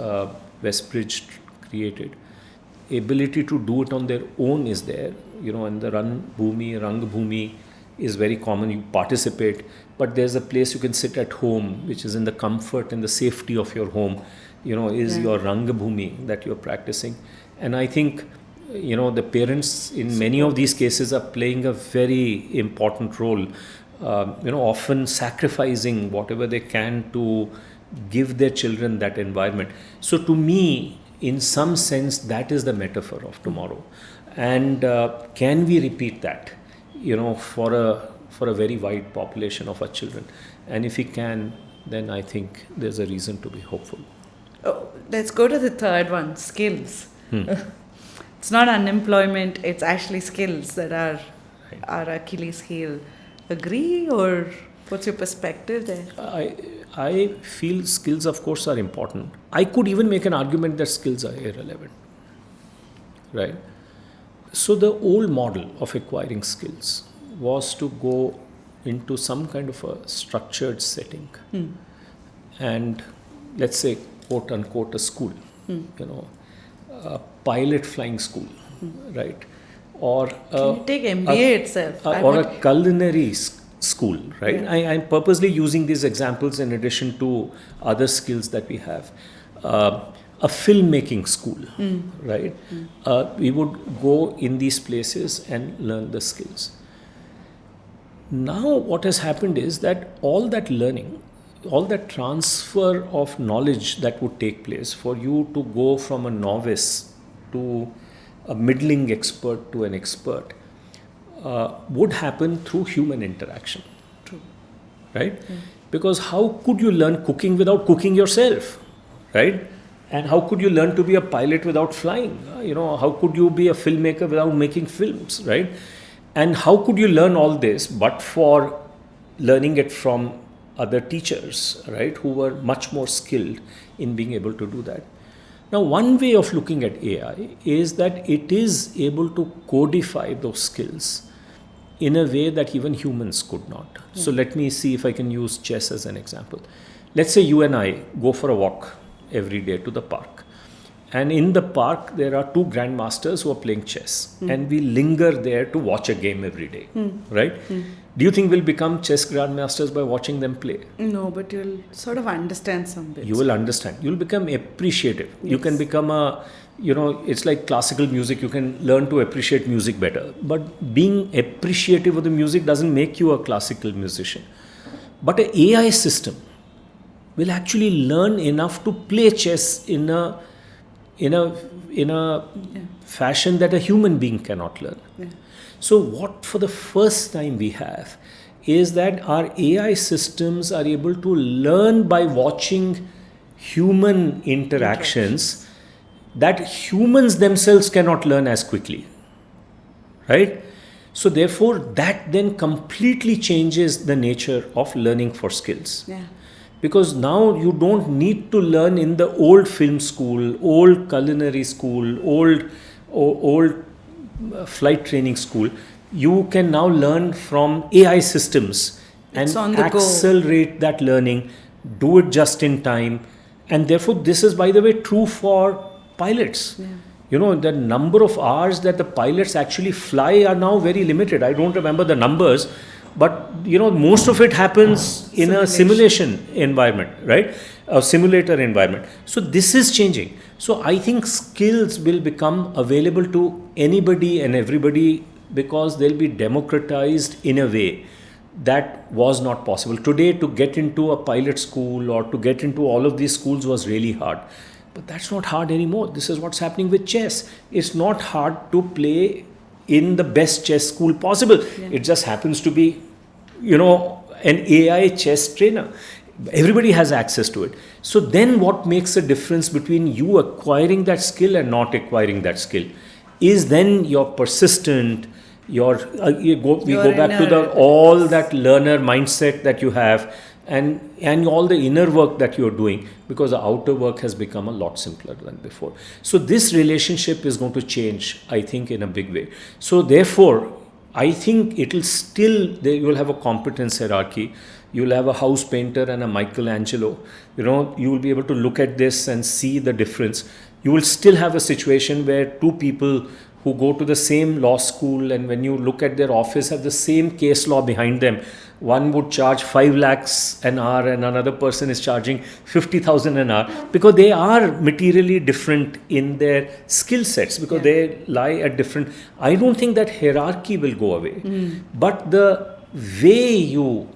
Westbridge, created. Ability to do it on their own is there, and the Rang Bhumi is very common. You participate, but there's a place you can sit at home, which is in the comfort and the safety of your home, is your Rang Bhumi that you're practicing. And I think, the parents in many of these cases are playing a very important role, often sacrificing whatever they can to give their children that environment. So to me, in some sense, that is the metaphor of tomorrow. And can we repeat that, for a very wide population of our children? And if we can, then I think there's a reason to be hopeful.
Oh, let's go to the third one, skills. It's not unemployment, it's actually skills that are our Achilles heel. Agree, or what's your perspective there?
I feel skills, of course, are important. I could even make an argument that skills are irrelevant, right? So the old model of acquiring skills was to go into some kind of a structured setting and, let's say, quote unquote, a school, a pilot flying school, right? Or
Can you take MBA itself?
Or a culinary school, right? Yeah. I'm purposely using these examples in addition to other skills that we have. A filmmaking school, right? We would go in these places and learn the skills. Now what has happened is that all that learning, all that transfer of knowledge that would take place for you to go from a novice to a middling expert to an expert would happen through human interaction.
True.
Right? Because how could you learn cooking without cooking yourself? Right? And how could you learn to be a pilot without flying? How could you be a filmmaker without making films? Right? And how could you learn all this but for learning it from other teachers, right, who were much more skilled in being able to do that? Now, one way of looking at AI is that it is able to codify those skills in a way that even humans could not. So let me see if I can use chess as an example. Let's say you and I go for a walk every day to the park. And in the park, there are two grandmasters who are playing chess. And we linger there to watch a game every day, right? Do you think we'll become chess grandmasters by watching them play?
No, but you'll sort of understand some bits.
You will understand. You'll become appreciative. Yes. You can become it's like classical music. You can learn to appreciate music better. But being appreciative of the music doesn't make you a classical musician. But an AI system will actually learn enough to play chess in in a fashion that a human being cannot learn.
Yeah.
So what for the first time we have is that our AI systems are able to learn by watching human interactions that humans themselves cannot learn as quickly, right? So therefore that then completely changes the nature of learning for skills.
Yeah.
Because now you don't need to learn in the old film school, old culinary school, old flight training school. You can now learn from AI systems and
It's on the go.
accelerate that learning, do it just in time. And therefore, this is, by the way, true for pilots.
Yeah.
You know, the number of hours that the pilots actually fly are now very limited. I don't remember the numbers, but you know, most of it happens in a simulation environment, right? A simulator environment. So this is changing. So I think skills will become available to anybody and everybody because they'll be democratized in a way that was not possible. Today, to get into a pilot school or to get into all of these schools was really hard. But that's not hard anymore. This is what's happening with chess. It's not hard to play in the best chess school possible.
Yeah.
It just happens to be, you know, an AI chess trainer. Everybody has access to it. So then what makes a difference between you acquiring that skill and not acquiring that skill is then you're persistent, we go back to the all that learner mindset that you have and all the inner work that you're doing, because the outer work has become a lot simpler than before. So this relationship is going to change, I think, in a big way. So therefore, I think it'll still, you will have a competence hierarchy. You'll have a house painter and a Michelangelo. You know, you will be able to look at this and see the difference. You will still have a situation where two people who go to the same law school, and when you look at their office, have the same case law behind them. One would charge 5 lakhs an hour and another person is charging 50,000 an hour, because they are materially different in their skill sets, because they lie at different. I don't think that hierarchy will go away, but the way you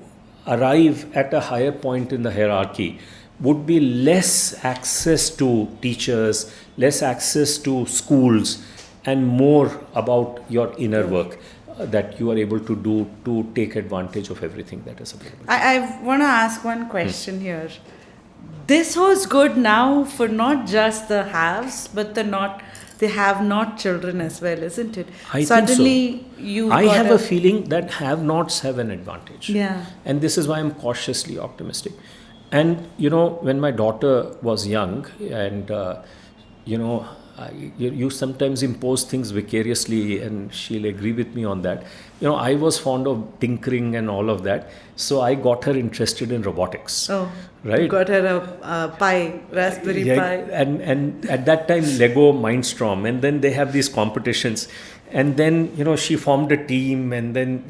arrive at a higher point in the hierarchy would be less access to teachers, less access to schools, and more about your inner work that you are able to do to take advantage of everything that is available.
I want to ask one question here. This was good now for not just the haves, but the have-not children as well, isn't it?
I
Suddenly
think so.
you
I
got
have a feeling that have-nots have an advantage.
Yeah.
And this is why I'm cautiously optimistic. And, you know, when my daughter was young and, you know, you sometimes impose things vicariously, and she'll agree with me on that. You know, I was fond of tinkering and all of that, so I got her interested in robotics.
Oh,
right.
You got her a Pi, Raspberry Pi.
And at that time, Lego Mindstorm, and then they have these competitions. And then, you know, she formed a team, and then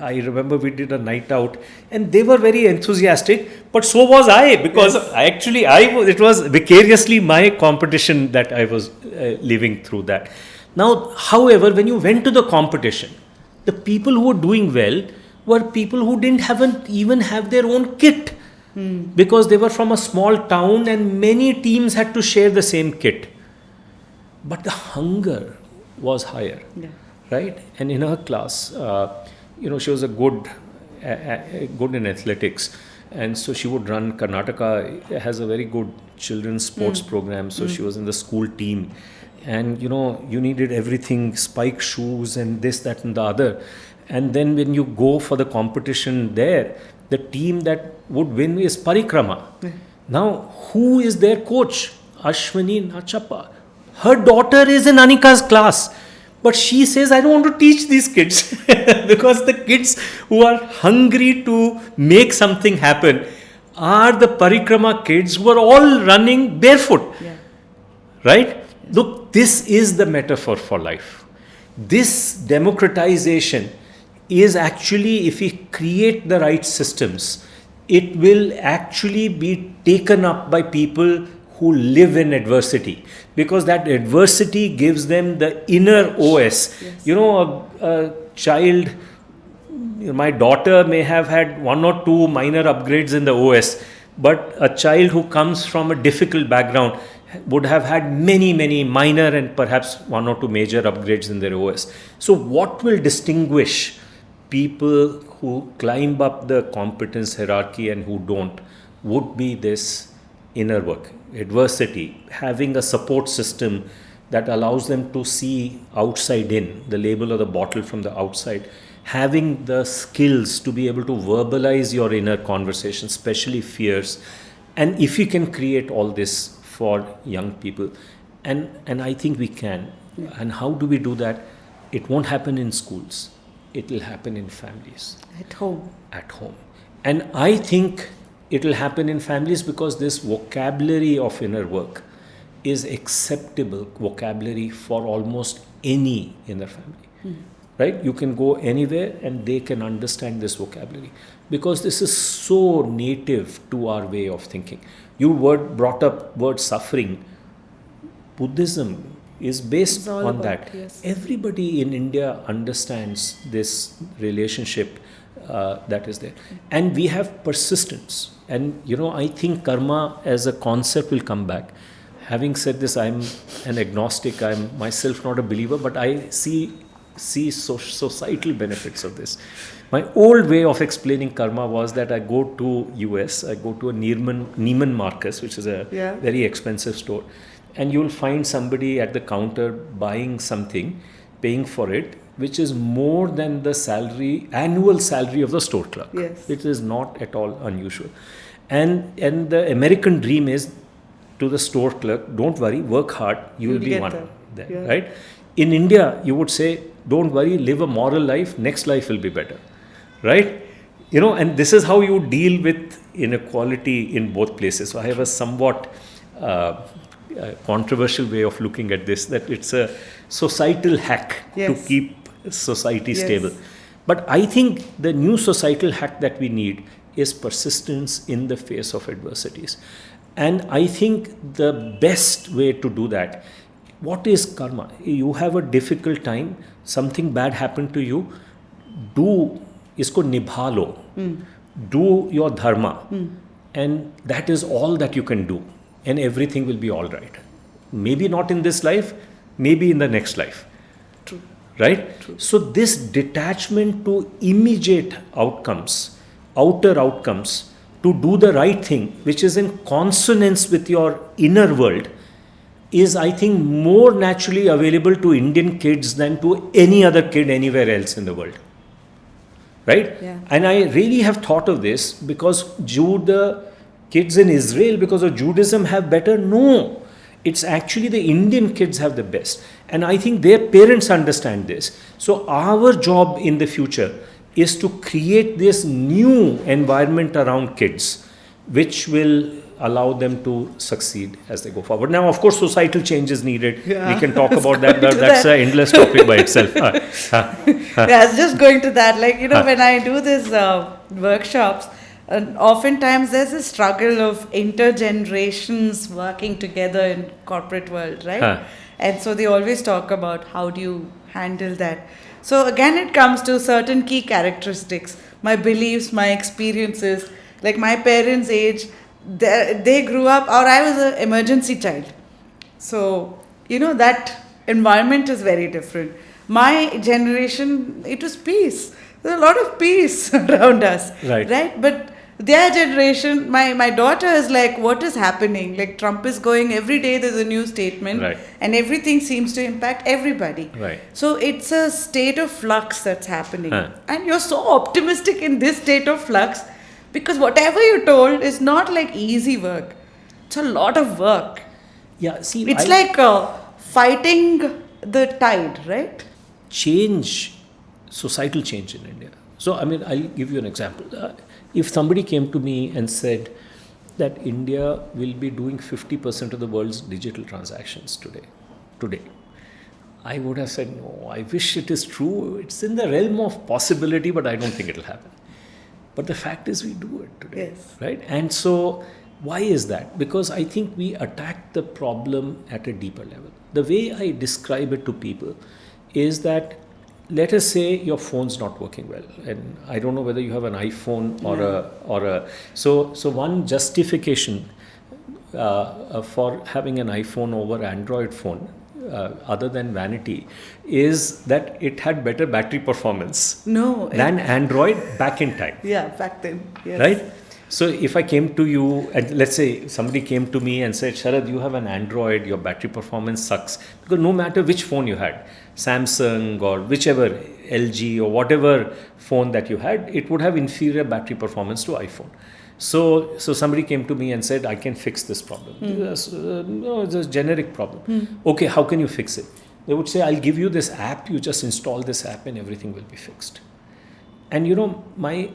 I remember we did a night out, and they were very enthusiastic, but so was I, because it was vicariously my competition that I was living through that. Now, however, when you went to the competition, the people who were doing well were people who didn't even have their own kit, because they were from a small town and many teams had to share the same kit. But the hunger was higher, right? And in her class, you know, she was good in athletics, and so she would run. Karnataka has a very good children's sports program, so she was in the school team, and you know, you needed everything, spike shoes and this, that, and the other. And then when you go for the competition there, the team that would win is Parikrama. Now, who is their coach? Ashwini Nachappa. Her daughter is in Anika's class, but she says, I don't want to teach these kids because the kids who are hungry to make something happen are the Parikrama kids who are all running barefoot. Right? Look, this is the metaphor for life. This democratization is actually, if we create the right systems, it will actually be taken up by people who live in adversity, because that adversity gives them the inner OS. You know, a child, my daughter may have had 1 or 2 minor upgrades in the OS, but a child who comes from a difficult background would have had many minor and perhaps one or two major upgrades in their OS. So what will distinguish people who climb up the competence hierarchy and who don't would be this inner work, adversity, having a support system that allows them to see outside in, the label of the bottle from the outside, having the skills to be able to verbalize your inner conversation, especially fears. And if you can create all this for young people, and I think we can. And how do we do that? It won't happen in schools. It will happen in families.
At home.
At home. And I think it will happen in families because this vocabulary of inner work is acceptable vocabulary for almost any inner family. Right? You can go anywhere and they can understand this vocabulary because this is so native to our way of thinking. You brought up word suffering. Buddhism is based on that.
Yes.
Everybody in India understands this relationship that is there. And we have persistence. And, I think karma as a concept will come back. Having said this, I'm an agnostic. I'm myself not a believer, but I see societal benefits of this. My old way of explaining karma was that I go to US, I go to a Neiman Marcus, which is a very expensive store, and you'll find somebody at the counter buying something, paying for it, which is more than the annual salary of the store clerk.
Yes.
It is not at all unusual. And the American dream is to the store clerk, don't worry, work hard, you will be one there, right? In India, you would say, don't worry, live a moral life, next life will be better, right? And this is how you deal with inequality in both places. So I have a somewhat controversial way of looking at this, that it's a societal hack to keep society stable. But I think the new societal hack that we need is persistence in the face of adversities. And I think the best way to do that, what is karma? You have a difficult time, something bad happened to you, do isko nibha lo, do your dharma, and that is all that you can do, and everything will be all right. Maybe not in this life, maybe in the next life.
True.
Right?
True.
So this detachment to immediate outcomes, outer outcomes, to do the right thing, which is in consonance with your inner world, is, I think, more naturally available to Indian kids than to any other kid anywhere else in the world. Right?
Yeah.
And I really have thought of this because the kids in Israel, because of Judaism, have better? No. It's actually the Indian kids have the best. And I think their parents understand this. So our job in the future is to create this new environment around kids, which will allow them to succeed as they go forward. Now, of course, societal change is needed. We can talk about that. That's an endless topic by itself.
I was just going to that. When I do these workshops, oftentimes there's a struggle of intergenerations working together in corporate world, right? And so they always talk about how do you handle that. So again, it comes to certain key characteristics, my beliefs, my experiences. Like my parents' age, they grew up, or I was an emergency child. So, that environment is very different. My generation, it was peace. There's a lot of peace around us. Right? But their generation, my daughter is like, what is happening? Like Trump is going, every day there's a new statement, and everything seems to impact everybody. So it's a state of flux that's happening. And you're so optimistic in this state of flux because whatever you're told is not like easy work. It's a lot of work.
Yeah, see,
it's like fighting the tide, right?
Societal change in India. So, I'll give you an example. If somebody came to me and said that India will be doing 50% of the world's digital transactions today, I would have said, no, I wish it is true. It's in the realm of possibility, but I don't think it will happen. But the fact is we do it today, right? And so why is that? Because I think we attack the problem at a deeper level. The way I describe it to people is that, let us say your phone's not working well, and I don't know whether you have an iPhone or a. So one justification for having an iPhone over Android phone, other than vanity, is that it had better battery performance
No.
than Android back in time.
Yeah, back then. Yes.
Right? So if I came to you, and let's say somebody came to me and said, Sharad, you have an Android, your battery performance sucks. Because no matter which phone you had, Samsung or whichever, LG or whatever phone that you had, it would have inferior battery performance to iPhone. So somebody came to me and said, I can fix this problem. Yes, no, it's a generic problem. Okay, how can you fix it? They would say, I'll give you this app, you just install this app and everything will be fixed. And you know, I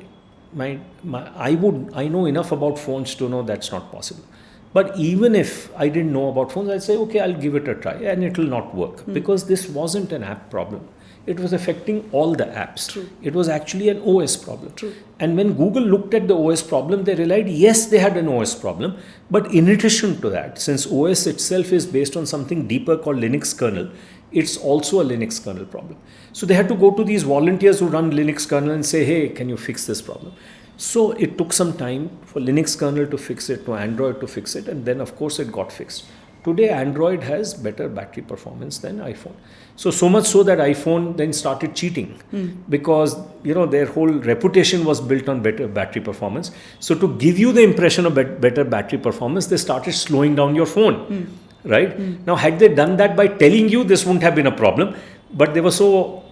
know enough about phones to know that's not possible. But even if I didn't know about phones, I'd say, okay, I'll give it a try, and it will not work because this wasn't an app problem. It was affecting all the apps.
True.
It was actually an OS problem.
True.
And when Google looked at the OS problem, they realized, yes, they had an OS problem. But in addition to that, since OS itself is based on something deeper called Linux kernel, it's also a Linux kernel problem. So they had to go to these volunteers who run Linux kernel and say, hey, can you fix this problem? So it took some time for Linux kernel to fix it, to Android to fix it, and then of course it got fixed. Today Android has better battery performance than iPhone. So much so that iPhone then started cheating because their whole reputation was built on better battery performance. So to give you the impression of better battery performance, they started slowing down your phone. Right? Now, had they done that by telling you, this wouldn't have been a problem. But they were so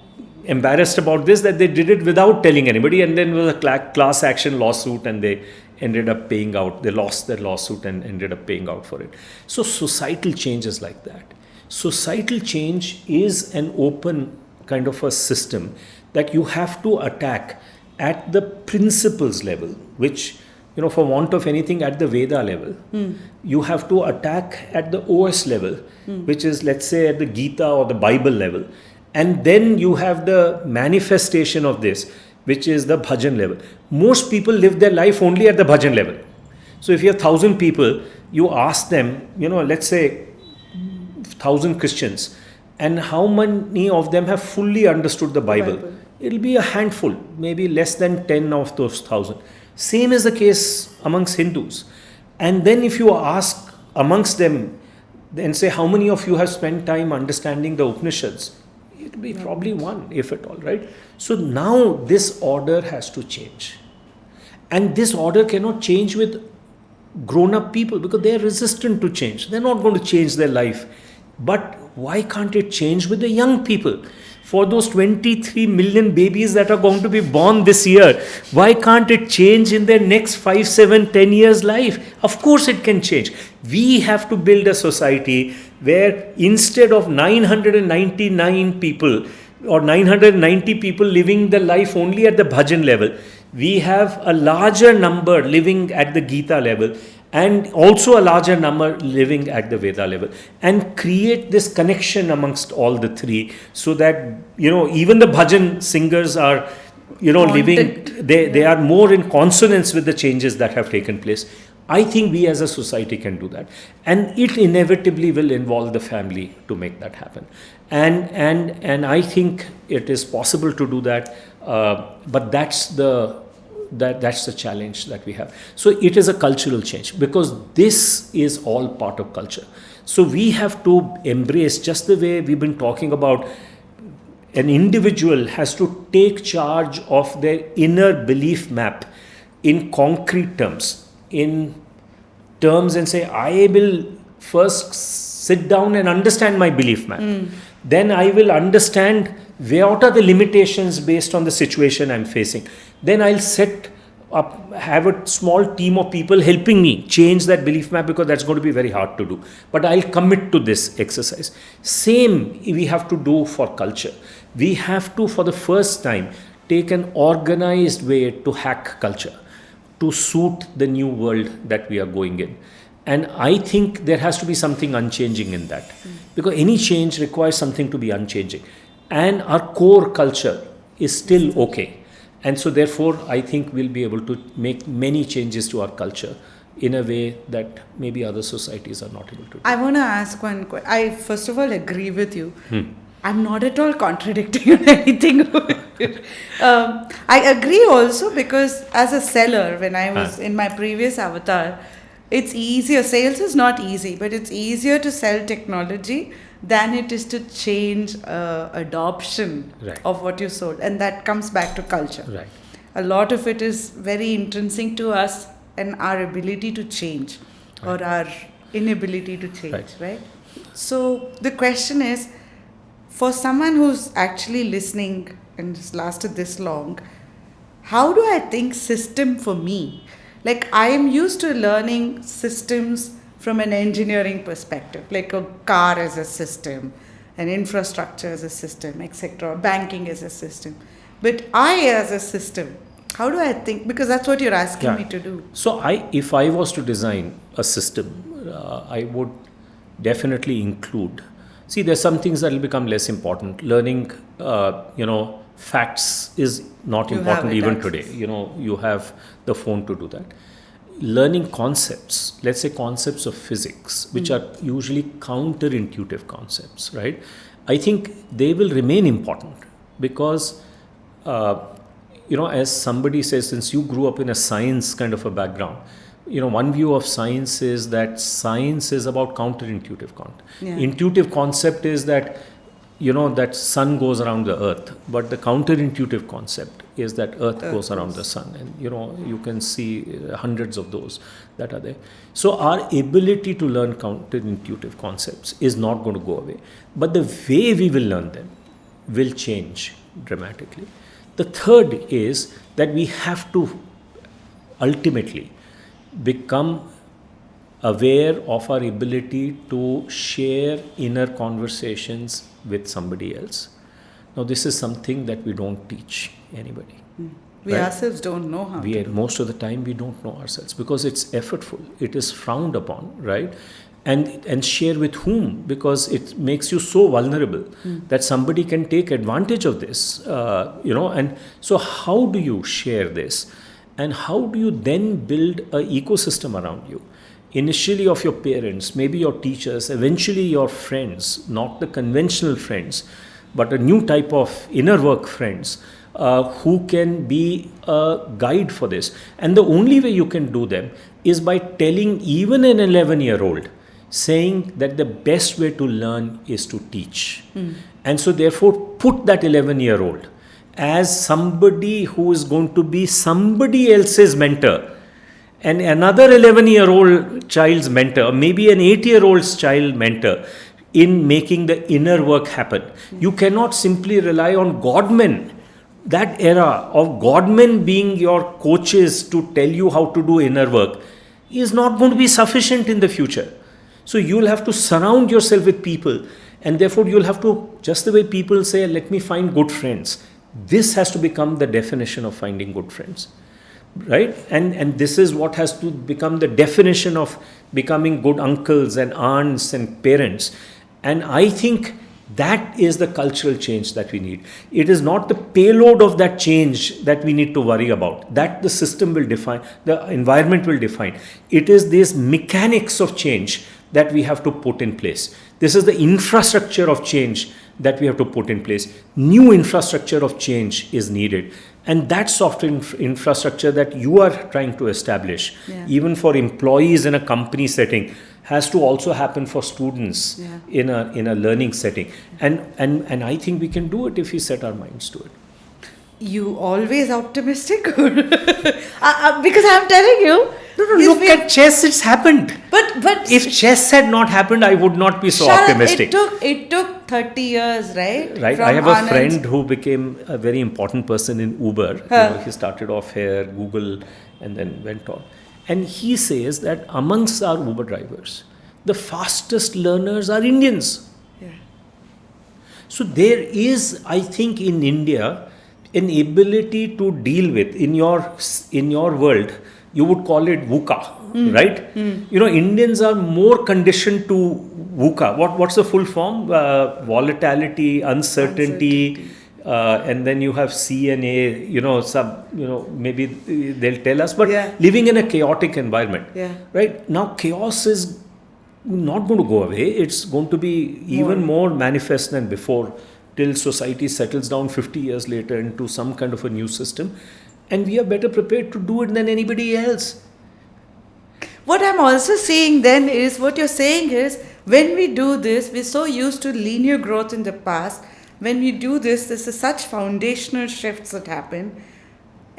embarrassed about this that they did it without telling anybody. And then there was a class action lawsuit and they ended up paying out. They lost their lawsuit and ended up paying out for it. So societal change is like that. Societal change is an open kind of a system that you have to attack at the principles level, which for want of anything, at the Veda level. You have to attack at the OS level, which is, let's say, at the Gita or the Bible level. And then you have the manifestation of this, which is the bhajan level. Most people live their life only at the bhajan level. So if you have 1,000 people, you ask them, let's say 1,000 Christians, and how many of them have fully understood the Bible? It'll be a handful, maybe less than 10 of those 1,000. Same is the case amongst Hindus. And then if you ask amongst them and say, how many of you have spent time understanding the Upanishads? It will be probably one, if at all, right? So now this order has to change. And this order cannot change with grown-up people because they are resistant to change. They're not going to change their life. But why can't it change with the young people? For those 23 million babies that are going to be born this year, why can't it change in their next 5, 7, 10 years life? Of course it can change. We have to build a society where instead of 999 people or 990 people living the life only at the bhajan level, we have a larger number living at the Gita level and also a larger number living at the Veda level, and create this connection amongst all the three so that, even the bhajan singers are, living, they are more in consonance with the changes that have taken place. I think we as a society can do that. And it inevitably will involve the family to make that happen. And I think it is possible to do that, but that's the challenge that we have. So it is a cultural change because this is all part of culture. So we have to embrace, just the way we've been talking about, an individual has to take charge of their inner belief map in concrete terms, in terms and say, I will first sit down and understand my belief map. Then I will understand what are the limitations based on the situation I'm facing. Then I'll set up, have a small team of people helping me change that belief map because that's going to be very hard to do. But I'll commit to this exercise. Same we have to do for culture. We have to, for the first time, take an organized way to hack culture, to suit the new world that we are going in. And I think there has to be something unchanging in that. Because any change requires something to be unchanging. And our core culture is still okay. And so therefore, I think we'll be able to make many changes to our culture in a way that maybe other societies are not able to do.
I want to ask one question. I first of all agree with you. I'm not at all contradicting on anything. I agree also because as a seller, when I was in my previous avatar, It's easier. Sales is not easy, but it's easier to sell technology than it is to change adoption
Right.
of what you sold. And that comes back to culture.
Right.
A lot of it is very intrinsic to us and our ability to change or our inability to change, right? So the question is, for someone who's actually listening and has lasted this long, how do I think system for me? Like, I am used to learning systems from an engineering perspective, like a car as a system, an infrastructure as a system, etc., banking as a system. But I as a system, how do I think? Because that's what you're asking me to do.
So if I was to design a system, I would definitely include. See, there's some things that will become less important. Learning, facts is not important even today. You have the phone to do that. Learning concepts, let's say concepts of physics, which are usually counterintuitive concepts, right? I think they will remain important because, as somebody says, since you grew up in a science kind of a background, one view of science is that science is about counterintuitive concept.
Yeah.
Intuitive concept is that, that sun goes around the earth, but the counterintuitive concept is that earth goes around the sun. And, you can see hundreds of those that are there. So our ability to learn counterintuitive concepts is not going to go away. But the way we will learn them will change dramatically. The third is that we have to ultimately become aware of our ability to share inner conversations with somebody else. Now, this is something that we don't teach anybody.
We ourselves don't know how.
Most of the time, we don't know ourselves because it's effortful. It is frowned upon, right? And share with whom? Because it makes you so vulnerable that somebody can take advantage of this, And so, how do you share this? And how do you then build an ecosystem around you? Initially of your parents, maybe your teachers, eventually your friends, not the conventional friends, but a new type of inner work friends who can be a guide for this. And the only way you can do them is by telling even an 11-year-old, saying that the best way to learn is to teach. And so therefore put that 11-year-old as somebody who is going to be somebody else's mentor and another 11-year-old child's mentor, maybe an 8-year-old's child mentor in making the inner work happen. You cannot simply rely on godmen. That era of godmen being your coaches to tell you how to do inner work is not going to be sufficient in the future. So you'll have to surround yourself with people, and therefore you'll have to, just the way people say, let me find good friends. This has to become the definition of finding good friends, right? And this is what has to become the definition of becoming good uncles and aunts and parents. And I think that is the cultural change that we need. It is not the payload of that change that we need to worry about. That the system will define, the environment will define. It is these mechanics of change that we have to put in place. This is the infrastructure of change that we have to put in place. New infrastructure of change is needed. And that software infrastructure that you are trying to establish, even for employees in a company setting, has to also happen for students in a learning setting. And I think we can do it if we set our minds to it.
You always optimistic? Because I'm telling you.
No, look at chess, it's happened.
But
if chess had not happened, I would not be so
Sharad,
optimistic.
It took 30 years, right?
Right. I have a friend who became a very important person in Uber. He started off here, Google, and then went on. And he says that amongst our Uber drivers, the fastest learners are Indians.
Yeah.
So there is, I think, in India, an ability to deal with, in your world, you would call it VUCA, right? Indians are more conditioned to VUCA. What's the full form? Volatility, uncertainty. And then you have C and A, maybe they'll tell us, but living in a chaotic environment, right? Now chaos is not going to go away. It's going to be even more manifest than before, till society settles down 50 years later into some kind of a new system. And we are better prepared to do it than anybody else.
what I'm also saying then is, what you're saying is, when we do this, we're so used to linear growth in the past. When we do this, this is such foundational shifts that happen.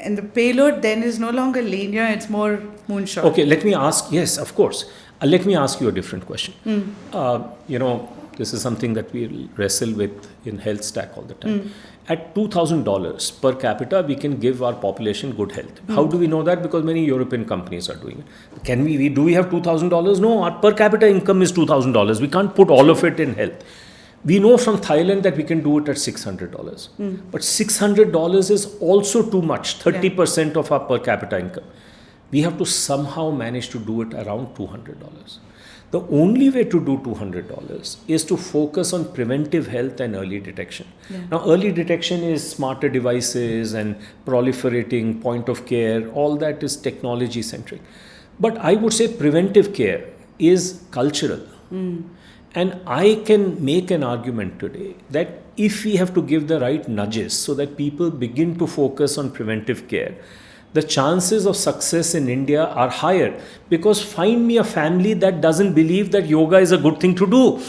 And the payload then is no longer linear, it's more moonshot.
Okay, let me ask, yes, of course. Let me ask you a different question. This is something that we wrestle with in health stack all the time. At $2,000 per capita, we can give our population good health. How do we know that? Because many European companies are doing it. Do we have $2,000? No, our per capita income is $2,000. We can't put all of it in health. We know from Thailand that we can do it at $600. But $600 is also too much, 30% of our per capita income. We have to somehow manage to do it around $200. The only way to do $200 is to focus on preventive health and early detection. Now, early detection is smarter devices and proliferating point of care. All that is technology centric. But I would say preventive care is cultural. And I can make an argument today that if we have to give the right nudges so that people begin to focus on preventive care, the chances of success in India are higher. Because find me a family that doesn't believe that yoga is a good thing to do.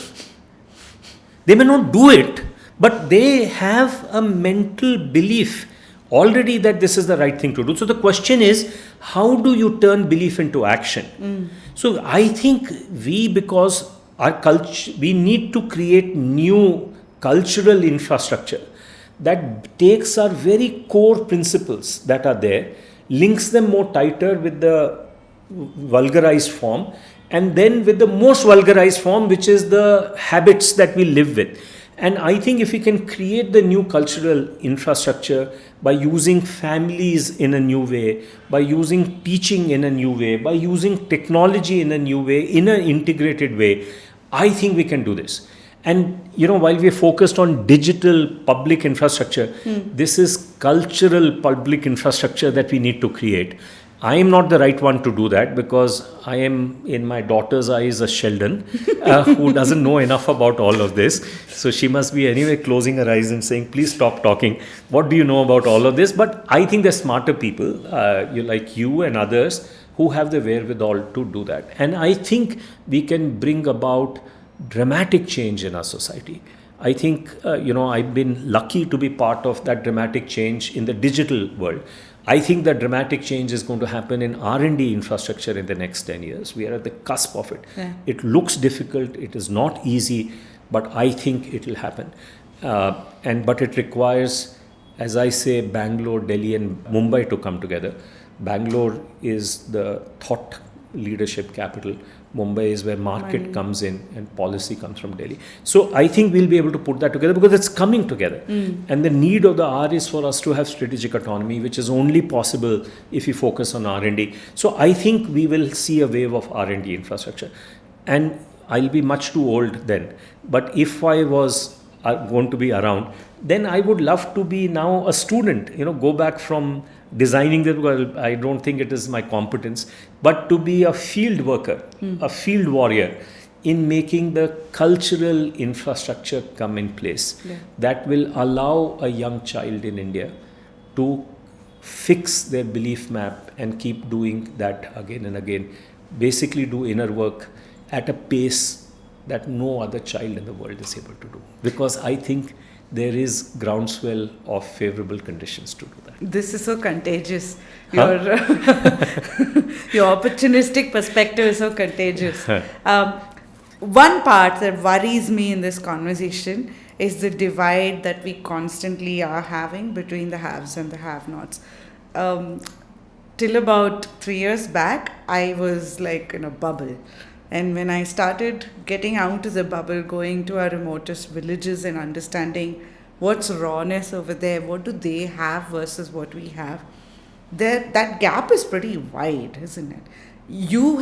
They may not do it, but they have a mental belief already that this is the right thing to do. So the question is, how do you turn belief into action? So I think because our culture, we need to create new cultural infrastructure that takes our very core principles that are there, links them more tighter with the vulgarized form, and then with the most vulgarized form, which is the habits that we live with. And I think if we can create the new cultural infrastructure by using families in a new way, by using teaching in a new way, by using technology in a new way, in an integrated way, I think we can do this. And while we are focused on digital public infrastructure, this is cultural public infrastructure that we need to create. I am not the right one to do that because I am, in my daughter's eyes, a Sheldon who doesn't know enough about all of this. So she must be anyway closing her eyes and saying, please stop talking. What do you know about all of this? But I think there's smarter people like you and others who have the wherewithal to do that. And I think we can bring about dramatic change in our society. I think, I've been lucky to be part of that dramatic change in the digital world. I think that dramatic change is going to happen in R&D infrastructure in the next 10 years. We are at the cusp of it. It looks difficult. It is not easy, but I think it will happen. But it requires, as I say, Bangalore, Delhi and Mumbai to come together. Bangalore is the thought leadership capital. Mumbai is where market comes in and policy comes from Delhi. So I think we'll be able to put that together because it's coming together. And the need of the hour is for us to have strategic autonomy, which is only possible if we focus on R&D. So I think we will see a wave of R&D infrastructure. And I'll be much too old then. But if I was going to be around, then I would love to be now a student, go back from designing that, because I don't think it is my competence, but to be a field worker, a field warrior in making the cultural infrastructure come in place that will allow a young child in India to fix their belief map and keep doing that again and again. Basically do inner work at a pace that no other child in the world is able to do. Because I think there is groundswell of favorable conditions to do that.
This is so contagious. Your opportunistic perspective is so contagious. One part that worries me in this conversation is the divide that we constantly are having between the haves and the have-nots. Till about 3 years back, I was like in a bubble. And when I started getting out of the bubble, going to our remotest villages and understanding what's rawness over there, what do they have versus what we have, that gap is pretty wide, isn't it? You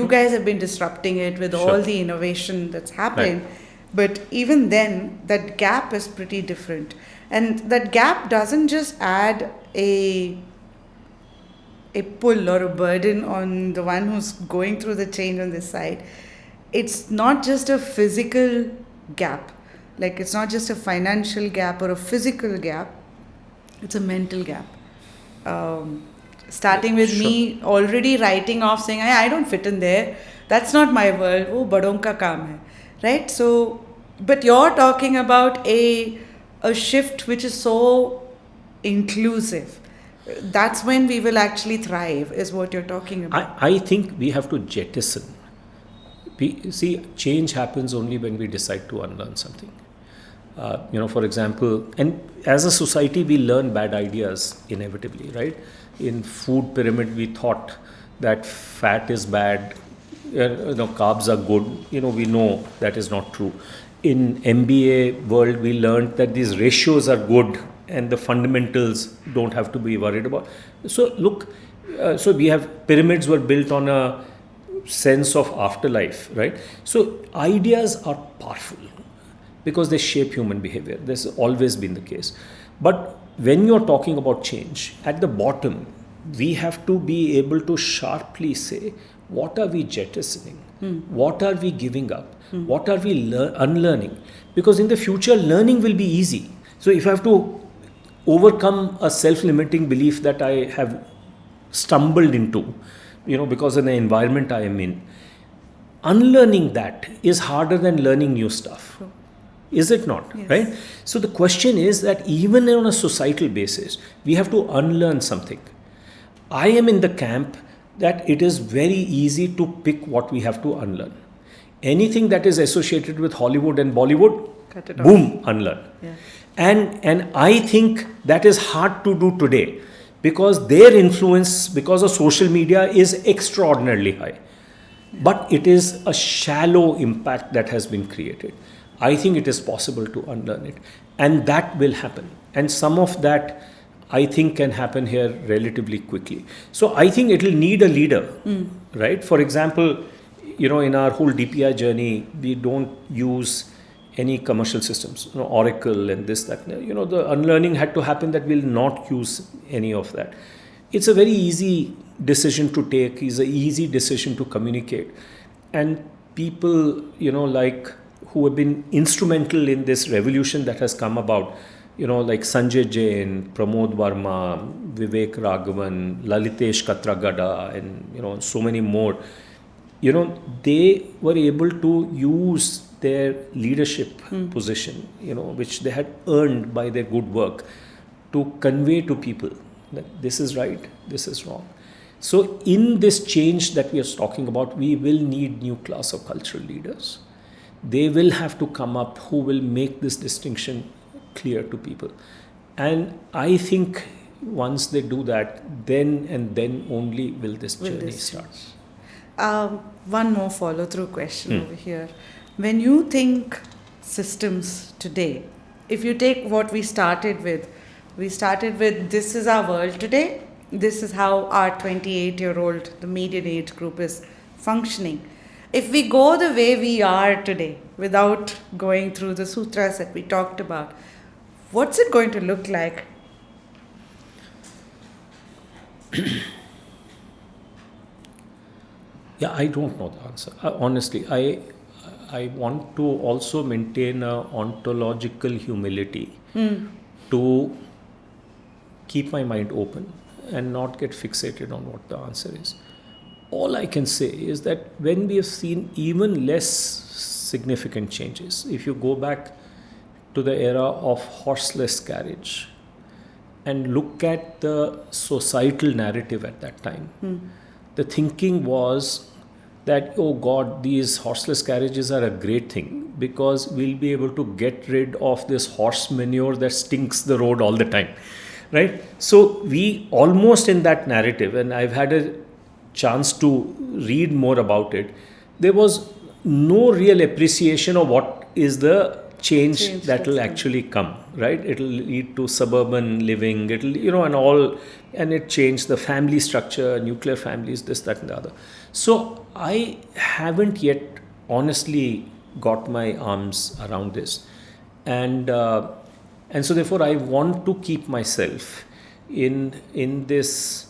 guys have been disrupting it with all the innovation that's happened. Right. But even then, that gap is pretty different. And that gap doesn't just add a pull or a burden on the one who's going through the change on this side. It's not just a physical gap. Like, it's not just a financial gap or a physical gap. It's a mental gap. Starting with
Sure.
me already writing off saying, I don't fit in there. That's not my world. Oh, badon ka kaam hai. Right? So, but you're talking about a shift which is so inclusive. That's when we will actually thrive, is what you're talking about.
I think we have to jettison. See, change happens only when we decide to unlearn something. For example, and as a society, we learn bad ideas inevitably, right? In food pyramid, we thought that fat is bad, carbs are good. We know that is not true. In MBA world, we learned that these ratios are good and the fundamentals don't have to be worried about. So look, so we have pyramids were built on a sense of afterlife, right? So ideas are powerful because they shape human behavior. This has always been the case. But when you're talking about change, at the bottom, we have to be able to sharply say, what are we jettisoning? What are we giving up? What are we unlearning? Because in the future, learning will be easy. So if I have to overcome a self-limiting belief that I have stumbled into, because of the environment I am in, unlearning that is harder than learning new stuff. Is it not?
Yes.
Right? So the question is that even on a societal basis, we have to unlearn something. I am in the camp that it is very easy to pick what we have to unlearn. Anything that is associated with Hollywood and Bollywood,
Cut it off.
boom, unlearn.
Yeah.
And I think that is hard to do today because their influence, because of social media, is extraordinarily high. But it is a shallow impact that has been created. I think it is possible to unlearn it. And that will happen. And some of that, I think, can happen here relatively quickly. So I think it will need a leader, right? For example, in our whole DPI journey, we don't use any commercial systems, Oracle and this, that. The unlearning had to happen that we'll not use any of that. It's a very easy decision to take. It's an easy decision to communicate. And people, like who have been instrumental in this revolution that has come about, like Sanjay Jain, Pramod Verma, Vivek Raghavan, Lalitesh Katragada, and, so many more, they were able to use their leadership position, which they had earned by their good work, to convey to people that this is right, this is wrong. So in this change that we are talking about, we will need new class of cultural leaders. They will have to come up who will make this distinction clear to people. And I think once they do that, then and then only will this journey start.
One more follow-through question over here. When you think systems today, if you take what we started with this is our world today, this is how our 28-year-old, the median age group, is functioning. If we go the way we are today, without going through the sutras that we talked about, what's it going to look like?
Yeah, I don't know the answer. Honestly, I want to also maintain a ontological humility to keep my mind open and not get fixated on what the answer is. All I can say is that when we have seen even less significant changes, if you go back to the era of horseless carriage and look at the societal narrative at that time, the thinking was that, oh God, these horseless carriages are a great thing because we'll be able to get rid of this horse manure that stinks the road all the time, right? So we almost in that narrative, and I've had a chance to read more about it, there was no real appreciation of what is the change that will actually come, right? It'll lead to suburban living, and it changed the family structure, nuclear families, this, that, and the other. So I haven't yet honestly got my arms around this, and so therefore I want to keep myself in this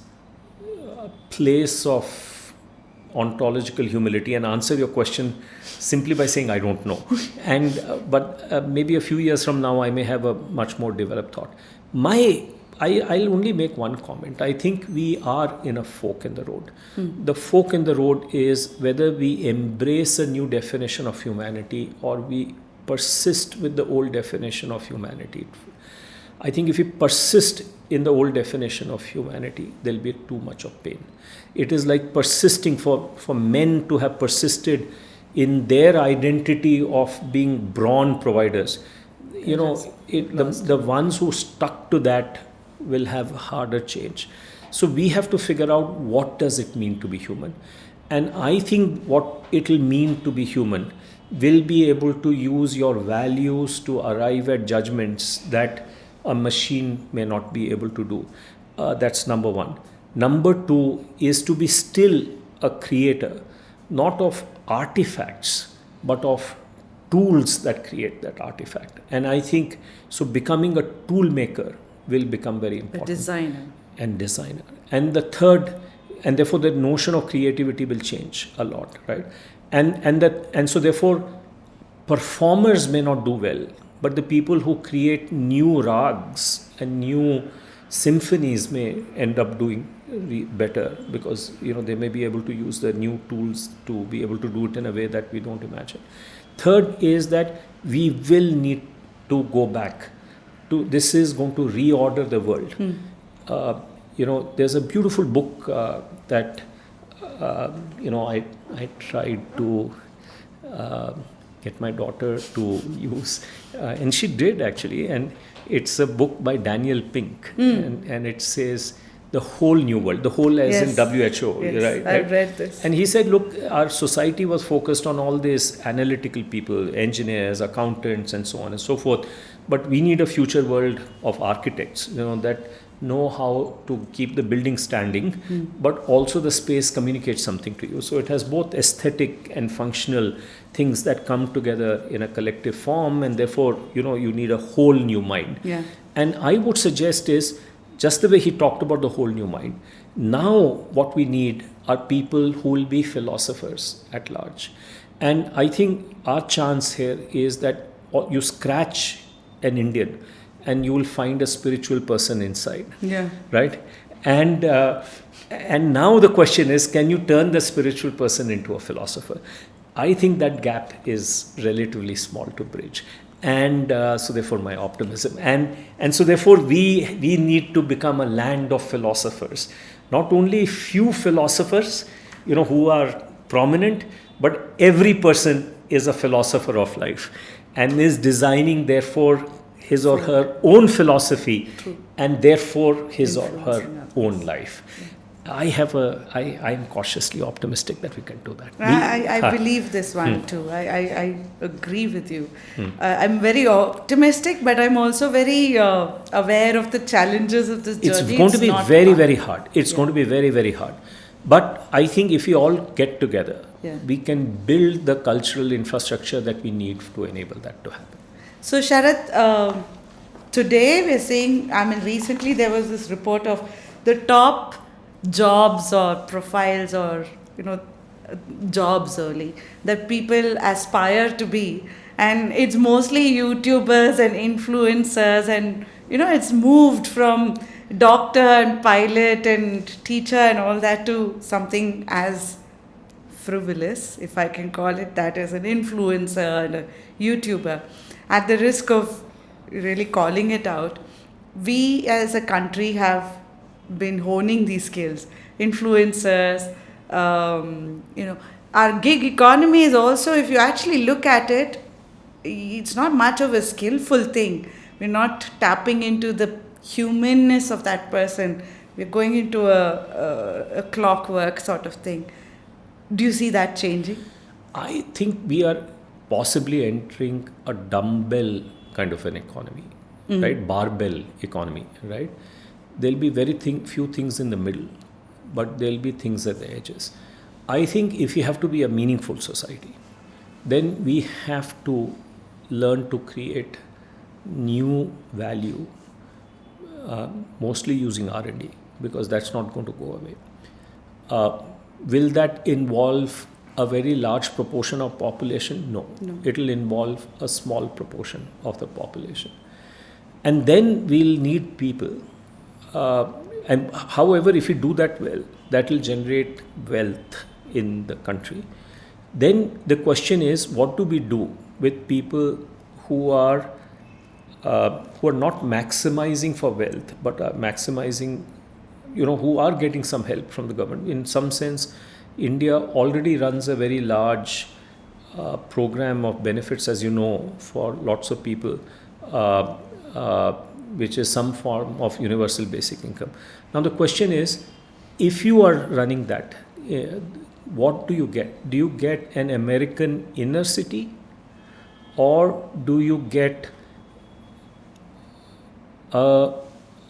place of ontological humility and answer your question simply by saying I don't know. But maybe a few years from now I may have a much more developed thought. My I'll only make one comment. I think we are in a fork in the road. The fork in the road is whether we embrace a new definition of humanity or we persist with the old definition of humanity. I think if we persist in the old definition of humanity, there'll be too much of pain. It is like persisting for men to have persisted in their identity of being brawn providers. The ones who stuck to that will have harder change. So we have to figure out what does it mean to be human. And I think what it will mean to be human will be able to use your values to arrive at judgments that a machine may not be able to do. That's number one. Number two is to be still a creator, not of artifacts, but of tools that create that artifact. And I think so becoming a tool maker will become very important.
A
designer. And the third, and therefore the notion of creativity will change a lot, right? And so therefore performers may not do well, but the people who create new rags and new symphonies may end up doing better because they may be able to use the new tools to be able to do it in a way that we don't imagine. Third is that we will need to go back to this is going to reorder the world. There's a beautiful book that I tried to get my daughter to use, and she did actually. And it's a book by Daniel Pink, and it says the whole new world, the whole as in WHO,
right? I've read this.
And he said, look, our society was focused on all these analytical people, engineers, accountants, and so on and so forth. But we need a future world of architects, that know how to keep the building standing, but also the space communicates something to you. So it has both aesthetic and functional things that come together in a collective form, and therefore, you need a whole new mind.
Yeah.
And I would suggest is, just the way he talked about the whole new mind, now what we need are people who will be philosophers at large. And I think our chance here is that you scratch an Indian and you will find a spiritual person inside.
Yeah.
Right? And now the question is, can you turn the spiritual person into a philosopher? I think that gap is relatively small to bridge. And so therefore my optimism. And so therefore we need to become a land of philosophers. Not only few philosophers, who are prominent, but every person is a philosopher of life and is designing therefore his or her own philosophy and therefore his or her own life. I'm cautiously optimistic that we can do that.
I believe this one too. I agree with you. I'm very optimistic, but I'm also very aware of the challenges of this journey.
It's going to be very, very hard. It's going to be very, very hard. But I think if we all get together, we can build the cultural infrastructure that we need to enable that to happen.
So Sharad, today we're seeing, recently there was this report of the top jobs or profiles or jobs only that people aspire to be, and it's mostly YouTubers and influencers, and it's moved from doctor and pilot and teacher and all that to something as frivolous, if I can call it that, as an influencer and a YouTuber. At the risk of really calling it out, we as a country have been honing these skills. Influencers, our gig economy is also, if you actually look at it, it's not much of a skillful thing. We're not tapping into the humanness of that person. We're going into a clockwork sort of thing. Do you see that changing?
I think we are possibly entering a dumbbell kind of an economy, right? Barbell economy, right? There'll be few things in the middle, but there'll be things at the edges. I think if we have to be a meaningful society, then we have to learn to create new value, mostly using R&D, because that's not going to go away. Will that involve a very large proportion of population? No. It will involve a small proportion of the population. And then we'll need people uh, and however, if you do that well, that will generate wealth in the country. Then the question is, what do we do with people who are not maximizing for wealth, but are maximizing, who are getting some help from the government. In some sense, India already runs a very large program of benefits, as you know, for lots of people, uh, uh, which is some form of universal basic income. Now, the question is, if you are running that, what do you get? Do you get an American inner city, or do you get a,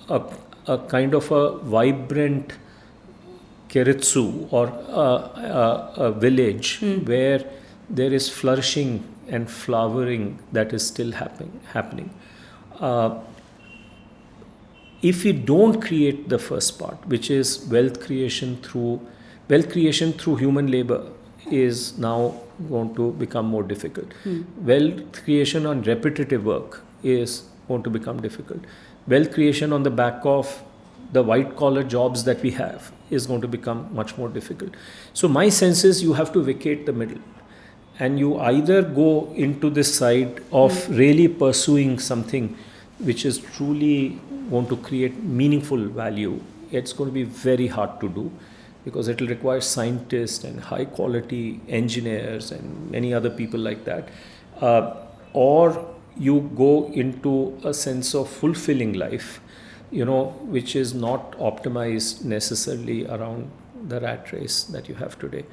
a, a kind of a vibrant Keritsu, or a village where there is flourishing and flowering that is still happening? Uh, if we don't create the first part, which is wealth creation through human labor, is now going to become more difficult. Wealth creation on repetitive work is going to become difficult. Wealth creation on the back of the white collar jobs that we have is going to become much more difficult. So my sense is you have to vacate the middle, and you either go into this side of really pursuing something which is truly going to create meaningful value. It's going to be very hard to do, because it will require scientists and high quality engineers and many other people like that. Or you go into a sense of fulfilling life, which is not optimized necessarily around the rat race that you have today,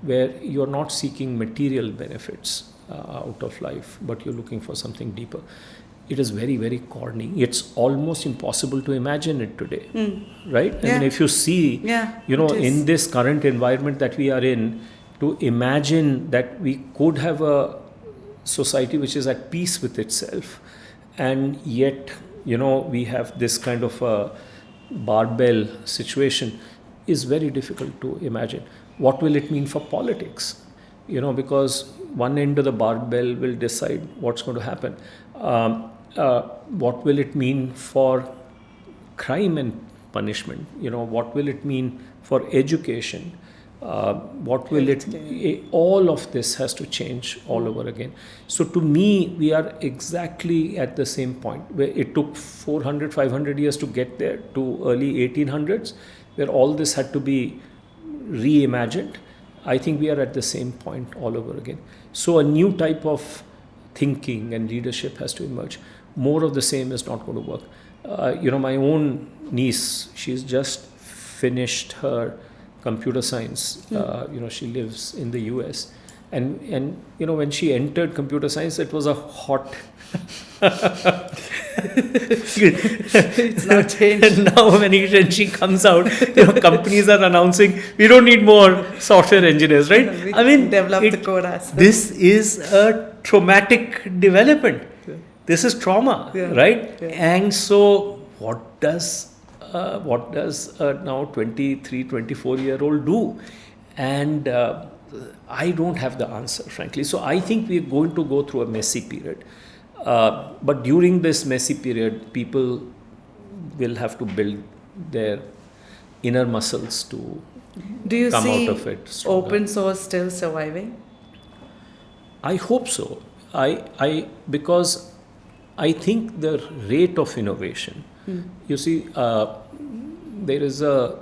where you're not seeking material benefits out of life, but you're looking for something deeper. It is very, very corny. It's almost impossible to imagine it today, right? I mean, if you see, in this current environment that we are in, to imagine that we could have a society which is at peace with itself, and yet, we have this kind of a barbell situation, is very difficult to imagine. What will it mean for politics? Because one end of the barbell will decide what's going to happen. What will it mean for crime and punishment? What will it mean for education? What will all of this has to change all over again. So to me, we are exactly at the same point, where it took 400, 500 years to get there, to early 1800s, where all this had to be reimagined. I think we are at the same point all over again. So a new type of thinking and leadership has to emerge. More of the same is not going to work. My own niece, she's just finished her computer science. She lives in the US. And when she entered computer science, it was a hot
It's not changed.
And now when she comes out, companies are announcing, we don't need more software engineers, right?
Develop the core ourselves.
This is a traumatic development. This is trauma, right? And so what does a now 23, 24-year-old do? And I don't have the answer, frankly. So I think we're going to go through a messy period. But during this messy period, people will have to build their inner muscles to come out of it.
Do you see open source still surviving?
I hope so. Because I think the rate of innovation, you see, there's a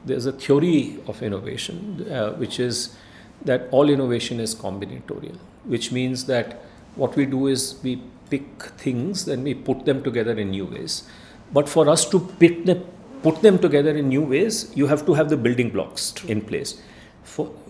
theory of innovation, which is that all innovation is combinatorial, which means that what we do is we pick things and we put them together in new ways. But for us to put them together in new ways, you have to have the building blocks in place.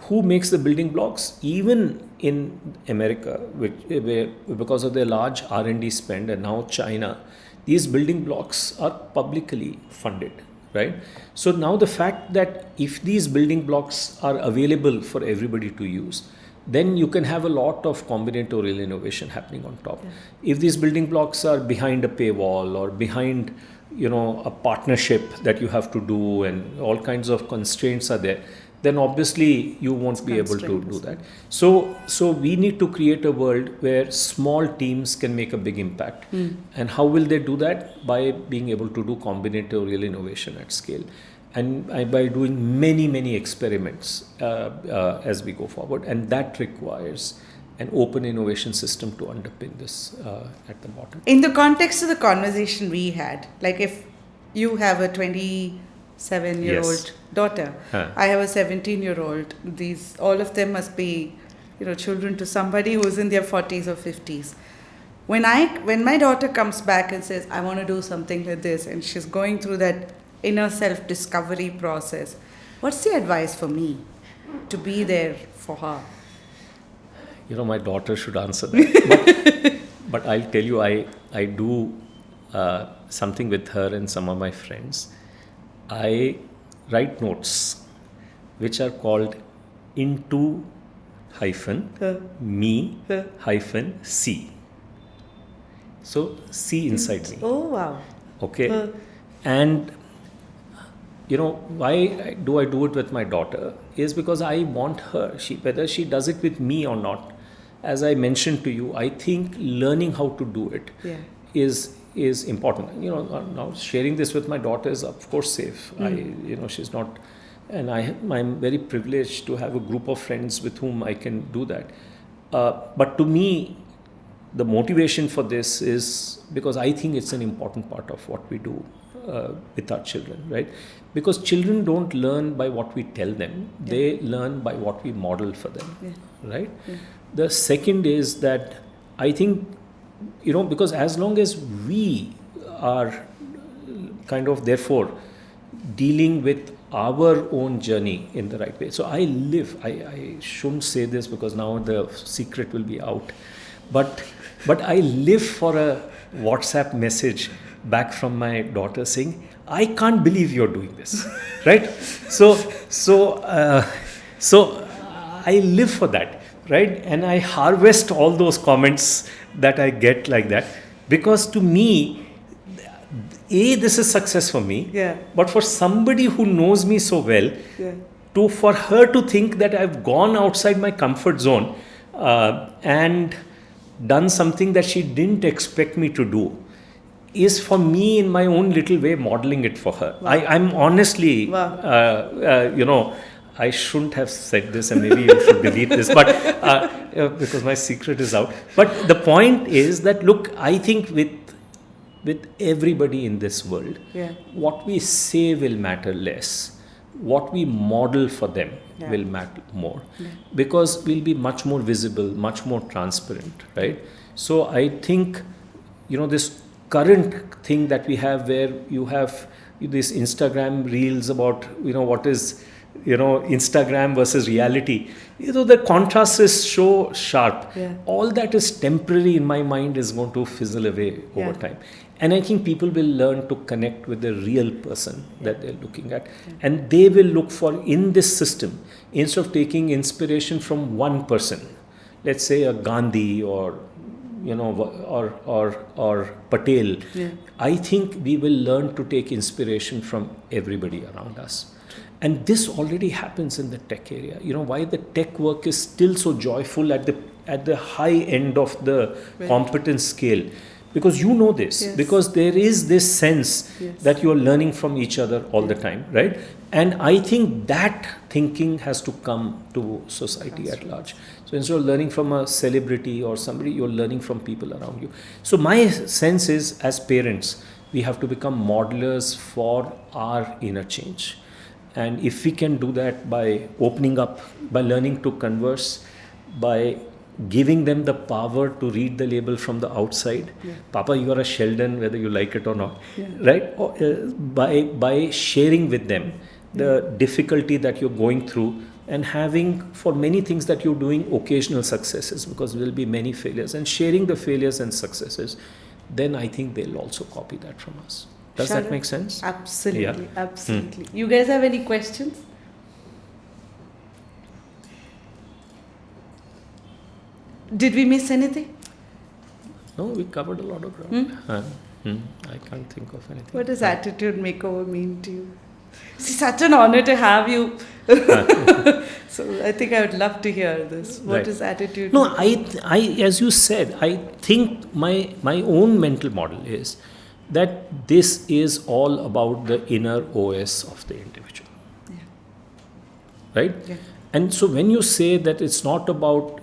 Who makes the building blocks? Even in America, because of their large R&D spend, and now China, these building blocks are publicly funded, right? So now the fact that if these building blocks are available for everybody to use, then you can have a lot of combinatorial innovation happening on top. Yeah. If these building blocks are behind a paywall or behind, a partnership that you have to do, and all kinds of constraints are there, then obviously you won't be able to do that. So we need to create a world where small teams can make a big impact. And how will they do that? By being able to do combinatorial innovation at scale, and by doing many experiments as we go forward. And that requires an open innovation system to underpin this at the bottom.
In the context of the conversation we had, like if you have a 27-year-old
Yes.
daughter, I have a 17-year-old. All of them must be, children to somebody who's in their 40s or 50s. When my daughter comes back and says, I want to do something like this, and she's going through that inner self-discovery process, what's the advice for me to be there for her?
My daughter should answer that. But I'll tell you, I do something with her and some of my friends. I write notes which are called into me C. So C inside me.
Oh, wow.
Okay. And why do I do it with my daughter is because I want her, whether she does it with me or not. As I mentioned to you, I think learning how to do it is important. Now sharing this with my daughter is of course safe. She's not, and I'm very privileged to have a group of friends with whom I can do that. But to me, the motivation for this is because I think it's an important part of what we do with our children, right? Because children don't learn by what we tell them; they learn by what we model for them, right? The second is that I think, because as long as we are kind of therefore dealing with our own journey in the right way. So I shouldn't say this because now the secret will be out, but I live for a WhatsApp message back from my daughter saying, I can't believe you're doing this, right? So I live for that, right? And I harvest all those comments that I get like that, because to me, this is success for me, but for somebody who knows me so well, for her to think that I've gone outside my comfort zone and done something that she didn't expect me to do, is for me in my own little way modeling it for her. Wow. I'm honestly, I shouldn't have said this, and maybe you should delete this, but because my secret is out. But the point is that, look, I think with everybody in this world, what we say will matter less. What we model for them will matter more, because we'll be much more visible, much more transparent, right? So I think, this current thing that we have, where you have this Instagram reels about, what is, Instagram versus reality, the contrast is so sharp. All that is temporary in my mind is going to fizzle away over time. And I think people will learn to connect with the real person that they're looking at. And they will look for, in this system, instead of taking inspiration from one person, let's say a Gandhi or Patel, I think we will learn to take inspiration from everybody around us. And this already happens in the tech area. Why the tech work is still so joyful at the high end of the competence scale. Because you know this, because there is this sense that you are learning from each other all the time, right? And I think that thinking has to come to society at large. So instead of learning from a celebrity or somebody, you're learning from people around you. So my sense is, as parents, we have to become modelers for our inner change. And if we can do that by opening up, by learning to converse, by giving them the power to read the label from the outside. Papa, you are a Sheldon, whether you like it or not, right? By sharing with them the difficulty that you're going through, and having, for many things that you're doing, occasional successes, because there will be many failures, and sharing the failures and successes, then I think they'll also copy that from us. Does
Sharad,
that make sense?
Absolutely, absolutely. You guys have any questions? Did we miss anything?
No, we covered a lot of ground. I can't think of anything.
What does attitude makeover mean to you? It's such an honor to have you So I think I would love to hear this. What
Right.
is attitude?
No, as you said, I think my own mental model is that this is all about the inner OS of the individual,
Yeah.
right?
Yeah.
And so when you say that it's not about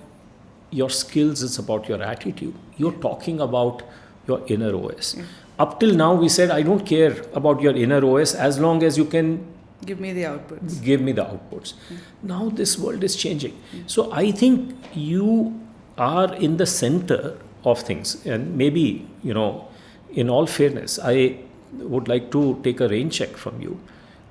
your skills, it's about your attitude, you're talking about your inner OS.
Yeah.
Up till now, we said, I don't care about your inner OS as long as you can
Give me the outputs.
give me the outputs. Now this world is changing. So I think you are in the center of things. And maybe, in all fairness, I would like to take a rain check from you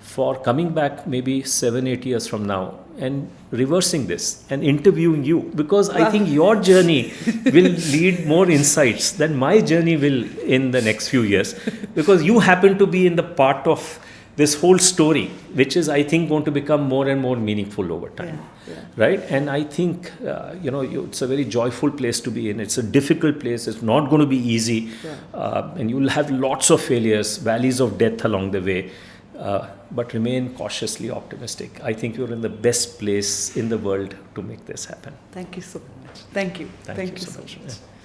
for coming back maybe 7-8 years from now and reversing this and interviewing you, because I think your journey will lead more insights than my journey will in the next few years, because you happen to be in the part of this whole story, which is, I think, going to become more and more meaningful over time.
Yeah.
Right? And I think, it's a very joyful place to be in. It's a difficult place. It's not going to be easy. And you'll have lots of failures, valleys of death along the way. But remain cautiously optimistic. I think you're in the best place in the world to make this happen.
Thank you so much. Thank you.
Thank you so much.
much.
Yeah.